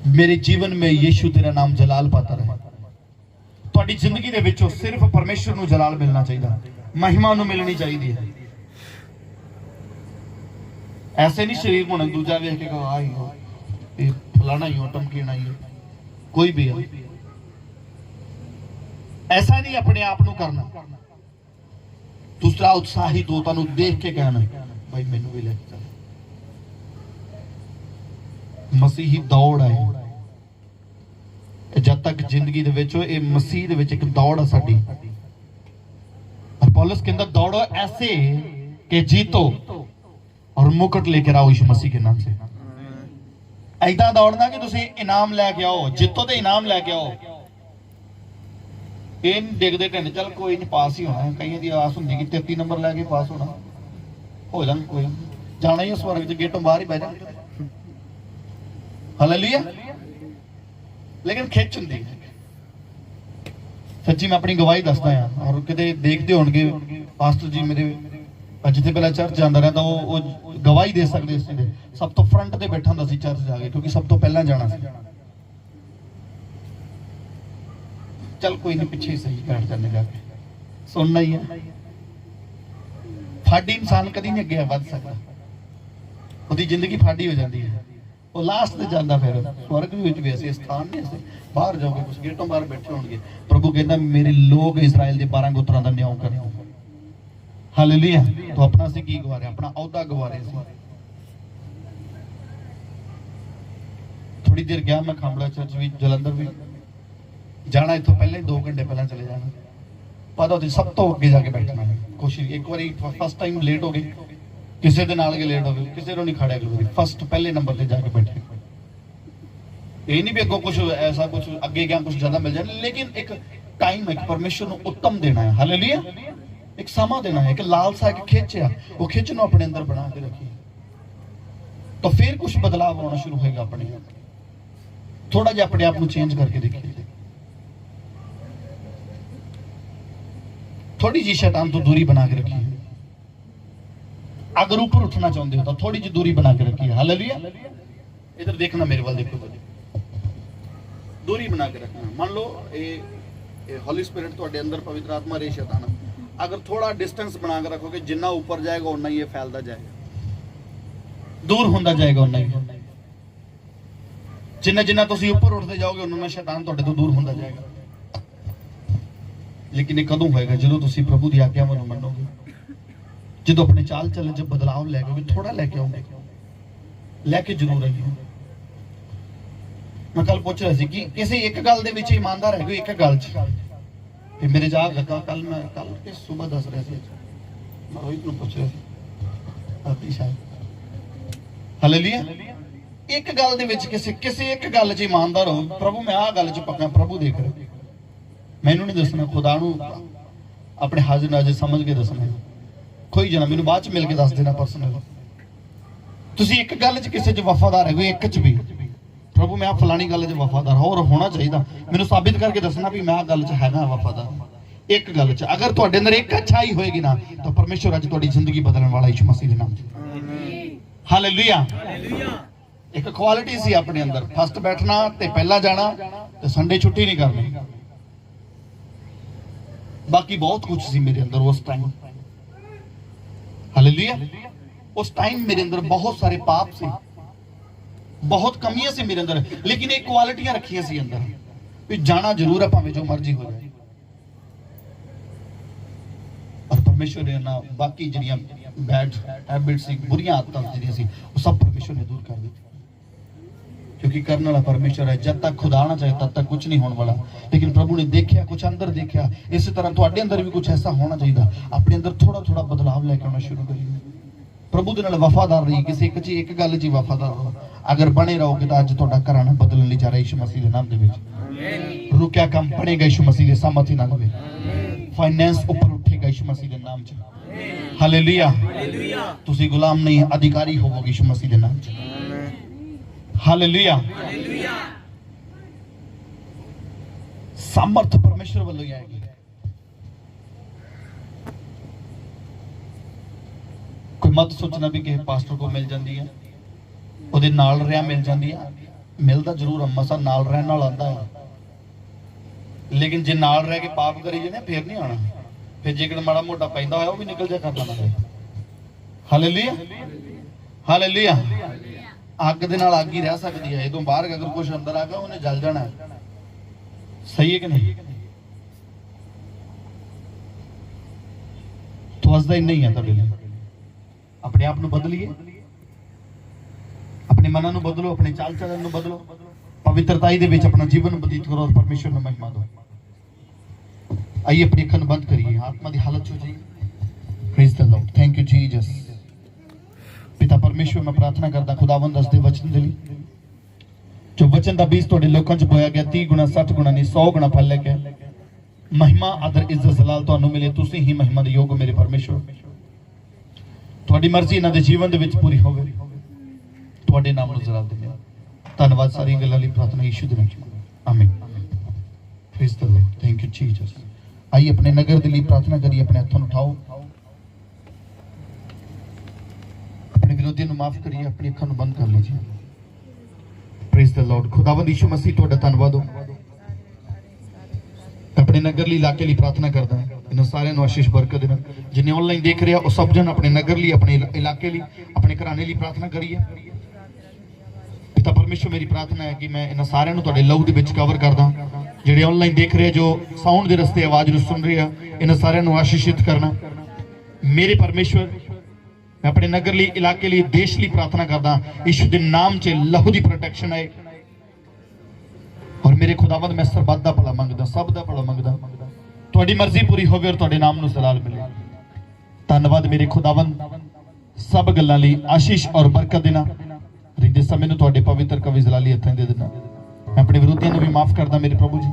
मेरे जीवन में यीशु तेरा नाम जलाल पाता रहे। तुहाडी जिंदगी दे विचों सिर्फ परमेश्वर नूं जलाल मिलना चाहिए, महिमा नूं मिलनी चाहिए। ऐसे नहीं शरीर होना दूजा वेख के कहो आई हो ये फलाना ही हो टमकीना ही हो, कोई भी है ऐसा नहीं अपने आप नूं करना। दूसरा उत्साहित हो तुहानूं देख के कहना भाई मैनू भी लेके चल। मसीही दौड़ है जब तक जिंदगी दे विच ये मसीह दे विच एक दौड़ है साडी। और पौलुस कहंदा दौड़ो ऐसे कि जीतो और मुकुट लेकर आओ यीशु मसीह के नाम से। ऐसा दौड़ना कि तुसीं इनाम लैके आओ, जितो तो इनाम लैके आओ। ये डिगदे ढिंड चल कोई नहीं पास ही होना। कई दी आस होंदी कि 33 नंबर लैके पास होना, हो जान कोई जाना ही स्वर्ग च गेटों बाहर ही बह जाना। हालेलुया। लेकिन खिच हुंदी है। सच्ची मैं अपनी गवाही दसदा हां, और किते देखदे होणगे पास्टर जी मेरे जिथे पहला चर्च जांदा रहा वो गवाही दे सकदे इस दे सब तो फ्रंट ते बैठा हुंदा सी चर्च जाके, क्योंकि सब तो पहला जाना सी। चल कोई नहीं, पिछे ही सही बैठ जाने जाके, सुनना ही है। फाड़ी इंसान कदी नहीं अगे वध सकता, उसकी जिंदगी फाड़ी हो जाती है, वो लास्ट ते जांदा फिर स्वर्ग भी ऐसे स्थान नहीं ऐसे बाहर जाओगे, कुछ गेटों बाहर बैठे होंगे। प्रभु कहता मेरे लोग इजराइल के 12 गोत्रां दा न्याय करन। हालेलुया। तो अपना सी की गवा रहे, अपना अहुदा गवा रहे सी। थोड़ी देर गया मैं खामड़ा चर्च भी, जलंधर भी जाना, इतों पहले 2 घंटे पहले चले जाना, पता होती सब तो अगे जाके बैठना है। कोशिश एक बार फर्स्ट टाइम लेट हो गई, किसी के नाल लेट हो गई, किसी को नहीं खड़ा करो, फर्स्ट पहले नंबर पे जाके बैठे। ये नहीं भी अगो कुछ ऐसा कुछ अगे गया कुछ ज्यादा मिल जाए, लेकिन एक टाइम है कि परमेश्वर को उत्तम देना है। हालेलुया। एक समा देना है, एक लालसा, एक खिच है, वो खिच नो अपने अंदर बना के रखिए, तो फिर कुछ बदलाव होना शुरू होगा अपने। थोड़ा जिहा अपने आप को चेंज करके देखिए, थोड़ी जी शैतान तो दूरी बना के रखिए। अगर ऊपर उठना चाहते हो तो थोड़ी जी दूरी बना के रखिए। हालेलुया। इधर देखना, मेरे वाल देखो, दूरी बना के रखना। मान लो ये होली स्पिरिट तो अंदर पवित्र आत्मा रे शैतान, अगर थोड़ा डिस्टेंस बना के रखोगे, जिन्ना ऊपर जाएगा उतना ही फैलता जाएगा, दूर होता जाएगा उतना ही। जिन्ना जिन्ना तुम ऊपर उठते जाओगे उन्ना शैतान तुहाडे तो दूर होता जाएगा। लेकिन ये कदों होएगा जो तुम प्रभु की आज्ञावां नूं मनोगे, जो अपने चाल चलन च बदलाव लैके आओगे, थोड़ा लैके आओगे, लैके जरूर आइए। मैं कल पूछ रहा कि किसी एक गल दे विच ईमानदार है, एक गल च मेरे जाग लगा, कल मैं कल के सुबह दस रहा था, मैं रोहित नूं पूछ रहा था शायद। हालेलुया। एक गल दे विच किसी एक गल च ईमानदार हो, प्रभु मैं आ गल च पक्का, प्रभु देख रहा, मैनू नहीं दसना, खुदा नूं अपने हाजिर नाजिर समझ के दसना। कोई जना मैनू बाद च मिल के दस देना पर्सनल। तुसीं एक गल च किसी च वफादार है, एक च भी प्रभु मैं फलानी गल च वफादार और होना चाहिए, मैनू साबित करके दसना भी मैं गल च हैगा वफादार। एक गल च अगर तुहाडे अंदर एक अच्छाई होएगी ना, तो परमेश्वर अज तुहाडी जिंदगी बदलने वाला यीशु मसीह दे नाम च। हालेलुया। एक क्वालिटी सी अपने अंदर, फर्स्ट बैठना ते पहला जाना ते संडे छुट्टी नहीं करनी, बाकी बहुत कुछ सी मेरे अंदर उस टाइम। हालेलुया। उस टाइम मेरे अंदर बहुत सारे पाप से, बहुत कमियां सी मेरे अंदर, लेकिन एक क्वालिटियां रखियां सी अंदर भी जाना जरूर है, भावें जो मर्जी हो जाए। और परमेश्वर ने ना बाकी जिहड़ियां बैड हैबिट्स सी, बुरियां आदतां जिहड़ियां सी, वो सब परमेश्वर ने दूर कर दी, क्योंकि करने वाला परमेश्वर है। जब तक खुदा आना चाहे तब तक कुछ नहीं होने वाला। लेकिन प्रभु ने देखा, कुछ अंदर देखा, इस तरह तुहाडे अंदर भी कुछ ऐसा होना चाहिए, अपने अंदर थोड़ा थोड़ा बदलाव लेके आना शुरू करिए। प्रभु दे नाल वफादार रहिए, किसी एक गल च वफादार रहो। अगर बने रहोगे तो अज तुहाडा घराना बदलने लई जा रहा यीशु मसीह दे नाम दे विच। रुकिया काम बनेगा यीशु मसीह दे सामर्थ्य नाल, फाइनेंस ऊपर उठेगा यीशु मसीह दे नाम च। हालेलुया। तुसीं गुलाम नहीं, अधिकारी होवोगे यीशु मसीह दे नाम च। हालेलुया। सामर्थ परमेश्वर वालों ही आएगी। कोई मत सोचना भी कि पास्टर को मिल जाती है, ਉਹਦੇ ਨਾਲ ਰਿਆ मिल जाती है, मिलता जरूर मसा नाल रहने नाल आंदा है, लेकिन जे नाल रह के पाप करी जाने फिर नहीं आना, फिर जेकर माड़ा मोटा पैंदा होया वो भी निकल जा करदा ना। हालेलुया। हालेलुया। अग दे नाल अग ही रह सकती है, इदों बाहर अगर कुछ अंदर आ गया उन्हें जल जाना है। सही है कि नहीं? तो असदा ही नहीं है तुहाडे लिए। अपने आप नूं बदलिए, अपने मन नूं बदलो, अपने चाल चलन नूं बदलो, पवित्रताई दे विच अपना जीवन बतीत करो और परमेश्वर नूं महिमा दो। आइए अपनी अखां बंद करिए, आत्मा की हालत हो जाइए। Praise the Lord. Thank you Jesus. पिता परमेश्वर मैं प्रार्थना करता खुदावंद दस दे वचन दे लई, जो वचन दा बीज तुहाडे लोकां च बोया गया 30 गुना 60 गुना नहीं 100 गुना फल लेके महिमा आदर इज्जत जलाल तुहानूं मिले। तुसीं ही महिमा दे योग मेरे परमेश्वर। तुहाडी मर्जी इन्हां दे जीवन दे विच पूरी होवे, तुहाडे नाम नूं जलाल दिंदे। धन्नवाद सारी गल्लां लई प्रार्थना यीशु दे नाम च। आमीन। Praise the Lord, thank you Jesus. आइए अपने नगर के लिए प्रार्थना करिए, अपने हाथों उठाओ, अपने विरोधियों को माफ करिए, अपनी अखां को बंद कर लीजिए। Praise the Lord. खुदावंद यीशु मसीह तुहाडा धन्नवाद हो, अपने नगर लिए इलाके लिए प्रार्थना करदा हां, इन्हां सारिਆਂ ਨੂੰ आशीष बरकत देना। जिन्हें ऑनलाइन देख रहे हो सब जन अपने नगर लिए, अपने इलाके लिए, अपने घराने लिए प्रार्थना करिए। पिता परमेश्वर, मेरी प्रार्थना है कि मैं इन्हां सारिਆਂ ਨੂੰ ਤੁਹਾਡੇ ਲਹੂ ਦੇ ਵਿੱਚ ਕਵਰ ਕਰਦਾ। ਜਿਹੜੇ ऑनलाइन देख रहे जो साउंड ਦੇ ਰਸਤੇ आवाज ਨੂੰ सुन रहे हैं, इन्हां सारिਆਂ ਨੂੰ आशीषित करना। मेरे परमेश्वर, मैं अपने नगर लिए, इलाके लिए, देश लिए प्रार्थना करदा, यीशु के नाम च लहू की प्रोटेक्शन आए। और मेरे खुदावंद, मैं सरबत दा भला मंगदा, सब दा भला मंगदा, तुहाडी मर्जी पूरी होवे और तुहाडे नाम नूं जलाल मिले। धन्नवाद मेरे खुदावंद, सब गल्लां लई आशीष और बरकत देना। रिंदे समय नूं तुहाडे पवित्र कवि जलाली हत्थां दे देना। मैं अपने विरोधियों नूं भी माफ करदा मेरे प्रभु जी।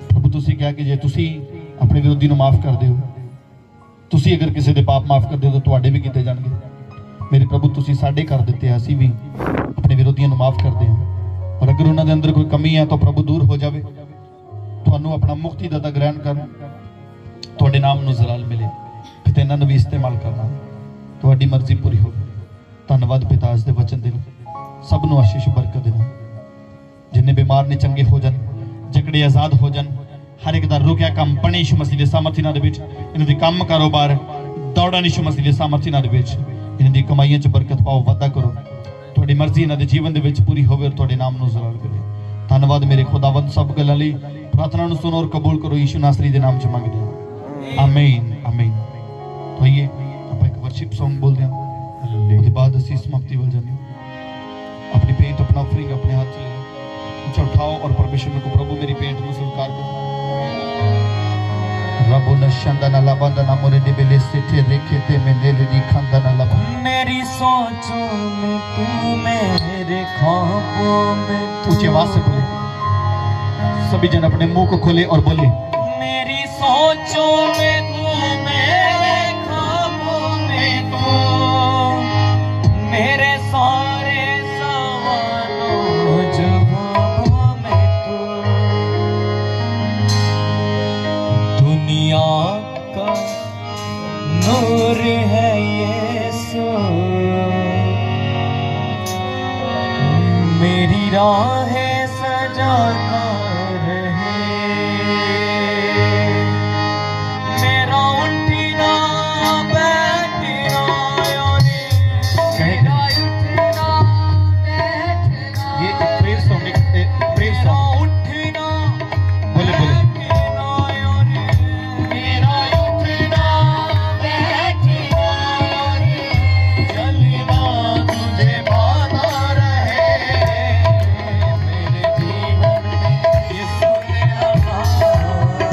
प्रभु तुसीं कहा कि जे तुसीं अपने विरोधी नूं माफ करदे हो, तुसीं अगर किसी दे पाप माफ करदे हो तो तुहाडे भी कीते जाणगे। मेरे प्रभु तुसीं साडे कर दित्ते, असीं भी अपने विरोधियों नूं माफ करदे हां। और अगर उन्होंने अंदर कोई कमी है तो प्रभु दूर हो जाए, तुहानू अपना मुक्ति दाता ग्रहण कर, तुहाडे नाम नूं जलाल मिले। पिता इन्हां नूं भी इस्तेमाल करना, तुहाडी मर्जी पूरी हो। धन्नवाद पिता अज दे वचन दे, सब नूं आशीष बरकत देना। जिन्ने बीमार ने चंगे हो जान, जकड़े आजाद हो जान, हर एक दा रुकिया काम बने यीशु मसीह दे सामर्थ नाल दे विच, इन्हां दे काम कारोबार दौड़ां यीशु मसीह दे सामर्थ नाल दे विच, इन्हां दी कमाईयां च बरकत पाओ, वादा करो। तुहाडी मर्जी इन्हां दे जीवन दे विच पूरी होवे और तुहाडे नाम नूं जलाल मिले। धन्नवाद मेरे खुदावंद, सब गल्लां लई प्रार्थना नूं सुनो और कबूल करो, यीशु नासरी दे नाम च मंगदे हां, आमीन आमीन। तो आइए आपां एक वर्शिप सॉन्ग बोलदे हां, उसके बाद असीं समाप्ति वल जांदे हां। अपनी भेंट, अपना ऑफरिंग अपने हाथ च ऊंचा उठाओ और परमेश्वर को, प्रभु मेरी भेंट नूं स्वीकार करो। रबो नशंदा ना लाबंदा ना मोरे दे बेले सेठे रेखेते में ले दी खंदा ना लाबा। मेरी सोचों में तू, मेरे ख्वाबों में तू। ऊंची आवाज से बोले, सभी जन अपने मुंह को खोले और बोले, मेरी सोचों में तू, मेरे ख्वाबों में तू, मेरे सारे सवालों जवाबों में तू, दुनिया का नूर है यीशु, मेरी राहें सजाता रहे, मेरा उठना बैठना मेरा उठना बैठना, ये एक प्रेयर सॉन्ग, एक प्रेयर सॉन्ग उठना बोले बोले, मेरा उठना बैठना, चलना तुझे पाता रहे, मेरे जीवन में यीशु तेरा नाम जलाल पाता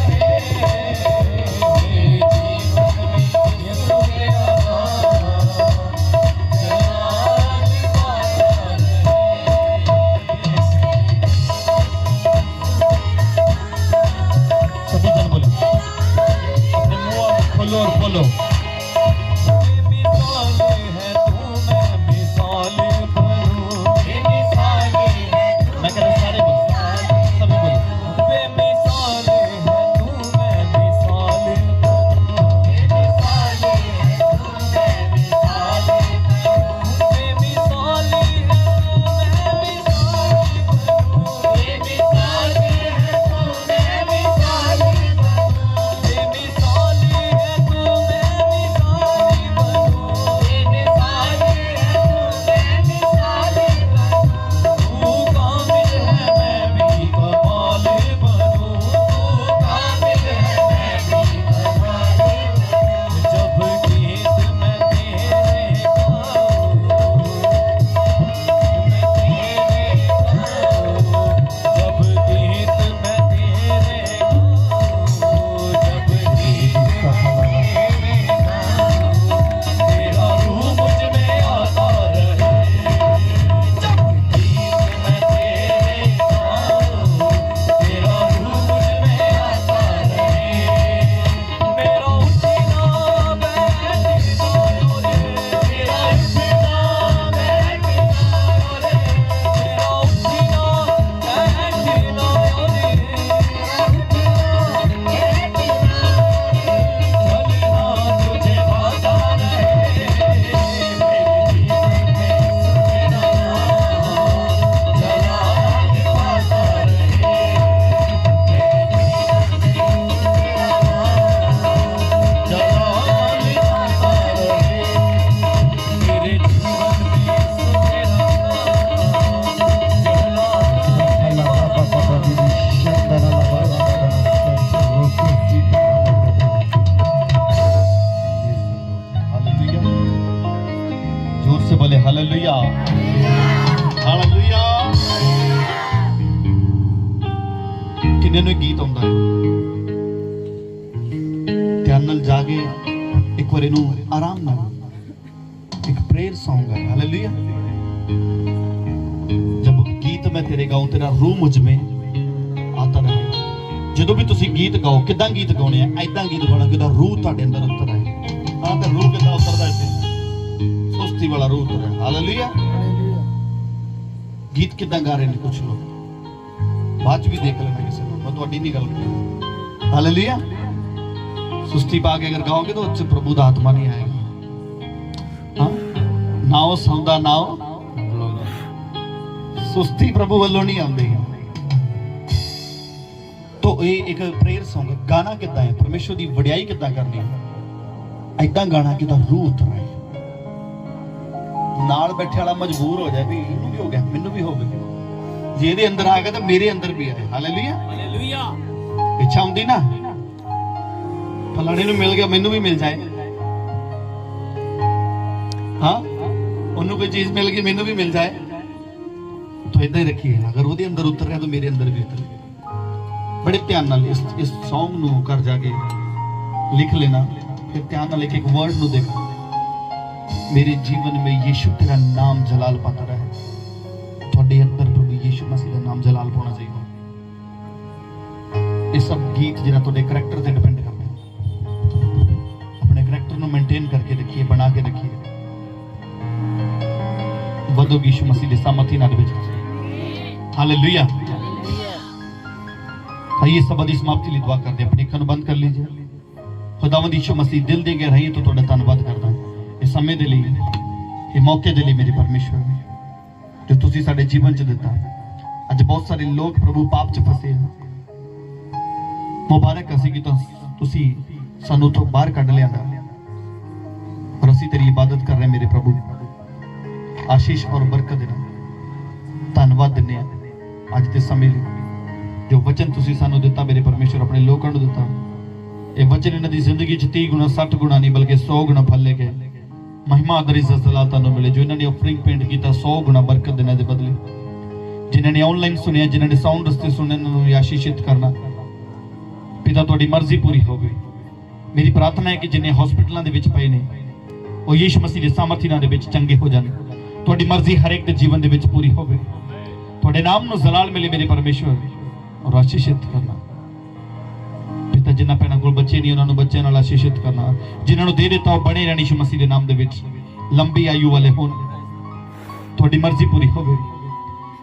रहे, मेरे जीवन में यीशु तेरा नाम जलाल पाता रहे, मेरा उठना बैठना मेरा उठना बैठना मेरा सभी जन बोले, अपने मुंह खोलो और बोलो, मैं कह रहा सारे बोलो, सभी बोलो, ਨਾਲ ਜਾ ਕੇ ਇੱਕ ਵਾਰ ਇਹਨੂੰ ਆਰਾਮ ਨਾਲ एक प्रेयर सॉन्ग है हालेलुया जब गीत मैं तेरे गाऊं तेरा रूह मुझ में आता रहे ਜਦੋਂ ਵੀ ਤੁਸੀਂ ਗੀਤ ਗਾਓ ਕਿਦਾਂ ਗੀਤ ਗਾਉਣੇ ਆ ਐਦਾਂ ਗੀਤ ਗਾਉਣਾ ਕਿ ਉਹਦਾ ਰੂਹ ਤੁਹਾਡੇ ਅੰਦਰ ਉਤਰ ਆਏ ਹਾਂ ਤੇ ਰੂਹ ਕਿਦਾਂ ਉਤਰਦਾ ਹੈ ਸੁਸਤੀ ਵਾਲਾ ਰੂਹ ਉਤਰ ਆਏ ਹਾਲੇਲੂਇਆ ਗੀਤ ਕਿਦਾਂ ਗਾ ਰਹੇ ਨੇ ਕੁਝ ਲੋਕ ਬਾਅਦ ਚ ਵੀ ਦੇਖ ਲੈਣਾ ਕਿਸੇ ਨੂੰ ਮੈਂ ਤੁਹਾਡੀ ਨਹੀਂ ਗੱਲ ਕਰ ਹਾਲੇਲੂਇਆ ਸੁਸਤੀ ਪਾ ਕੇ ਅਗਰ ਗਾਓਗੇ ਤਾਂ ਉੱਚ ਪ੍ਰਭੂ ਦਾ ਆਤਮਾ ਨਹੀਂ ਆਏਗਾ नाओ सौंदा नाओ सुस्ती प्रभु वालों नहीं आती तो ये एक प्रेयर सॉन्ग गाना कितना है परमेश्वर की वडियाई कितना करनी है ऐदा गाना कि रूह उतर आए नाल बैठे वाला मजबूर हो जाए भी इनू भी हो गया मैनू भी हो गया जे दे अंदर आ गया तो मेरे अंदर भी आए हालेलुया हालेलुया इच्छा होंदी ना फलाने नू मिल गया मैनू भी मिल जाए हाँ उन्होंने कोई चीज मिल गई मैनू भी मिल जाए तो इदा ही रखिए अगर वो अंदर उतर रहा तो मेरे अंदर भी उतर बड़े ध्यान नाल इस सॉन्ग नू कर जाके लिख लेना फिर ध्यान नाल एक एक वर्ड नू देखो मेरे जीवन में यीशु तेरा नाम जलाल पाता रहे थोड़े अंदर प्रभु यीशु मसीह का नाम जलाल पाना चाहिए ये सब गीत जिन्हें थोड़े करैक्टर से डिपेंड करते हैं अपने करैक्टर नू मेंटेन करके रखिए बना के रखिए वधोगे यीशु मसीह दे सामर्थी नाल विच हालेलुया आइए सब दी समाप्ति लिए दुआ करते हैं अपनी अखां बंद कर लीजिए खुदावंद यीशु मसीह दिल दे गहराई तो तुहाडा धन्नवाद करदा इस समय दे लई इस मौके दे लई मेरे परमेश्वर जो तुसीं साडे जीवन च दिता अज बहुत सारे लोग प्रभु पाप च फसे हैं मुबारक असीं कि तुसीं सानू तो बाहर कढ लिआंदा और असीं तेरी इबादत कर रहे मेरे प्रभु आशीष और बरकत देना धन्यवाद दिने अज के समय जो वचन तुसी सानू दिता मेरे परमेश्वर अपने लोगों को दिता ये वचन इन्हां दी जिंदगी च 30 गुना 60 गुना नहीं बल्कि 100 गुना फल लेके महिमा आदर इज्जत सलाह तानू मिले जो इन्होंने ऑफरिंग पेंट किया 100 गुना बरकत देने के बदले जिन्होंने ऑनलाइन सुनिया जिन्होंने साउंड रस्ते सुने इन्होंने आशीषित करना पिता तुहाडी मर्जी पूरी होवे मेरी प्रार्थना है कि जिन्हें हॉस्पिटलों के विच पए ने वो यीशु मसीह के सामर्थी नाल दे विच चंगे हो जाने तुहाडी मर्जी हर एक के जीवन दे विच पूरी होवे तुहाडे नाम नूं जलाल मिले मेरे परमेश्वर और आशीषित करना पिता जिन्हां भैणां कोल बच्चे नहीं उन्हां नूं बच्चें नाल आशीषित करना जिन्हां नूं दे दिता वो बने रहण यीशु मसीह दे नाम दे विच लंबी आयु वाले होण तुहाडी मर्जी पूरी होवे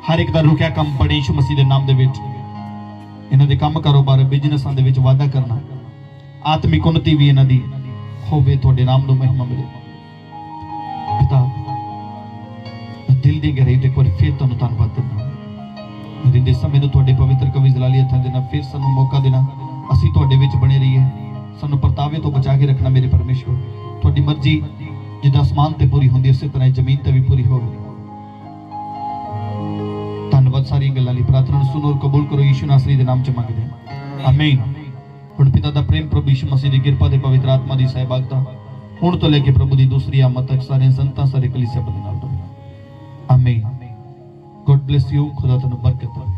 हर एक दा रुकिया काम बड़े यीशु मसीह दे नाम दे विच इन्हां दे काम कारोबार बिजनेसां दे विच वाधा करना आत्मिक उन्नति भी इन्हां दी होवे तुहाडे नाम नूं महिमा मिले पिता दिल दी गहराई ते एक बार फिर तुहानूं धन्नवाद दिंदा मेरे दे समय नूं तुहाडे पवित्र कवि जलाली हत्थां दे नाल फिर सानूं मौका देना असीं तुहाडे विच बने रहीए सानूं परतावे तो बचा के रखना मेरे परमेश्वर तुहाडी मर्जी जिद्दां आसमान ते पूरी हुंदी उसे तरह जमीन ते भी पूरी होवे धन्नवाद सारी गल्लां लई प्रार्थना नूं सुनो और कबूल करो यीशु नासरी दे नाम च मंगदे हां आमीन हुण पिता दा प्रेम प्रभु यीशु मसीह दी किरपा ते पवित्र आत्मा दी सहभागिता हुण तो लेके प्रभु दी दूसरी आमद तक सारे संतां सारे कलीसिया बदे नाल आमीन गॉड ब्लेस यू खुदा तुहानूं बरकत दे।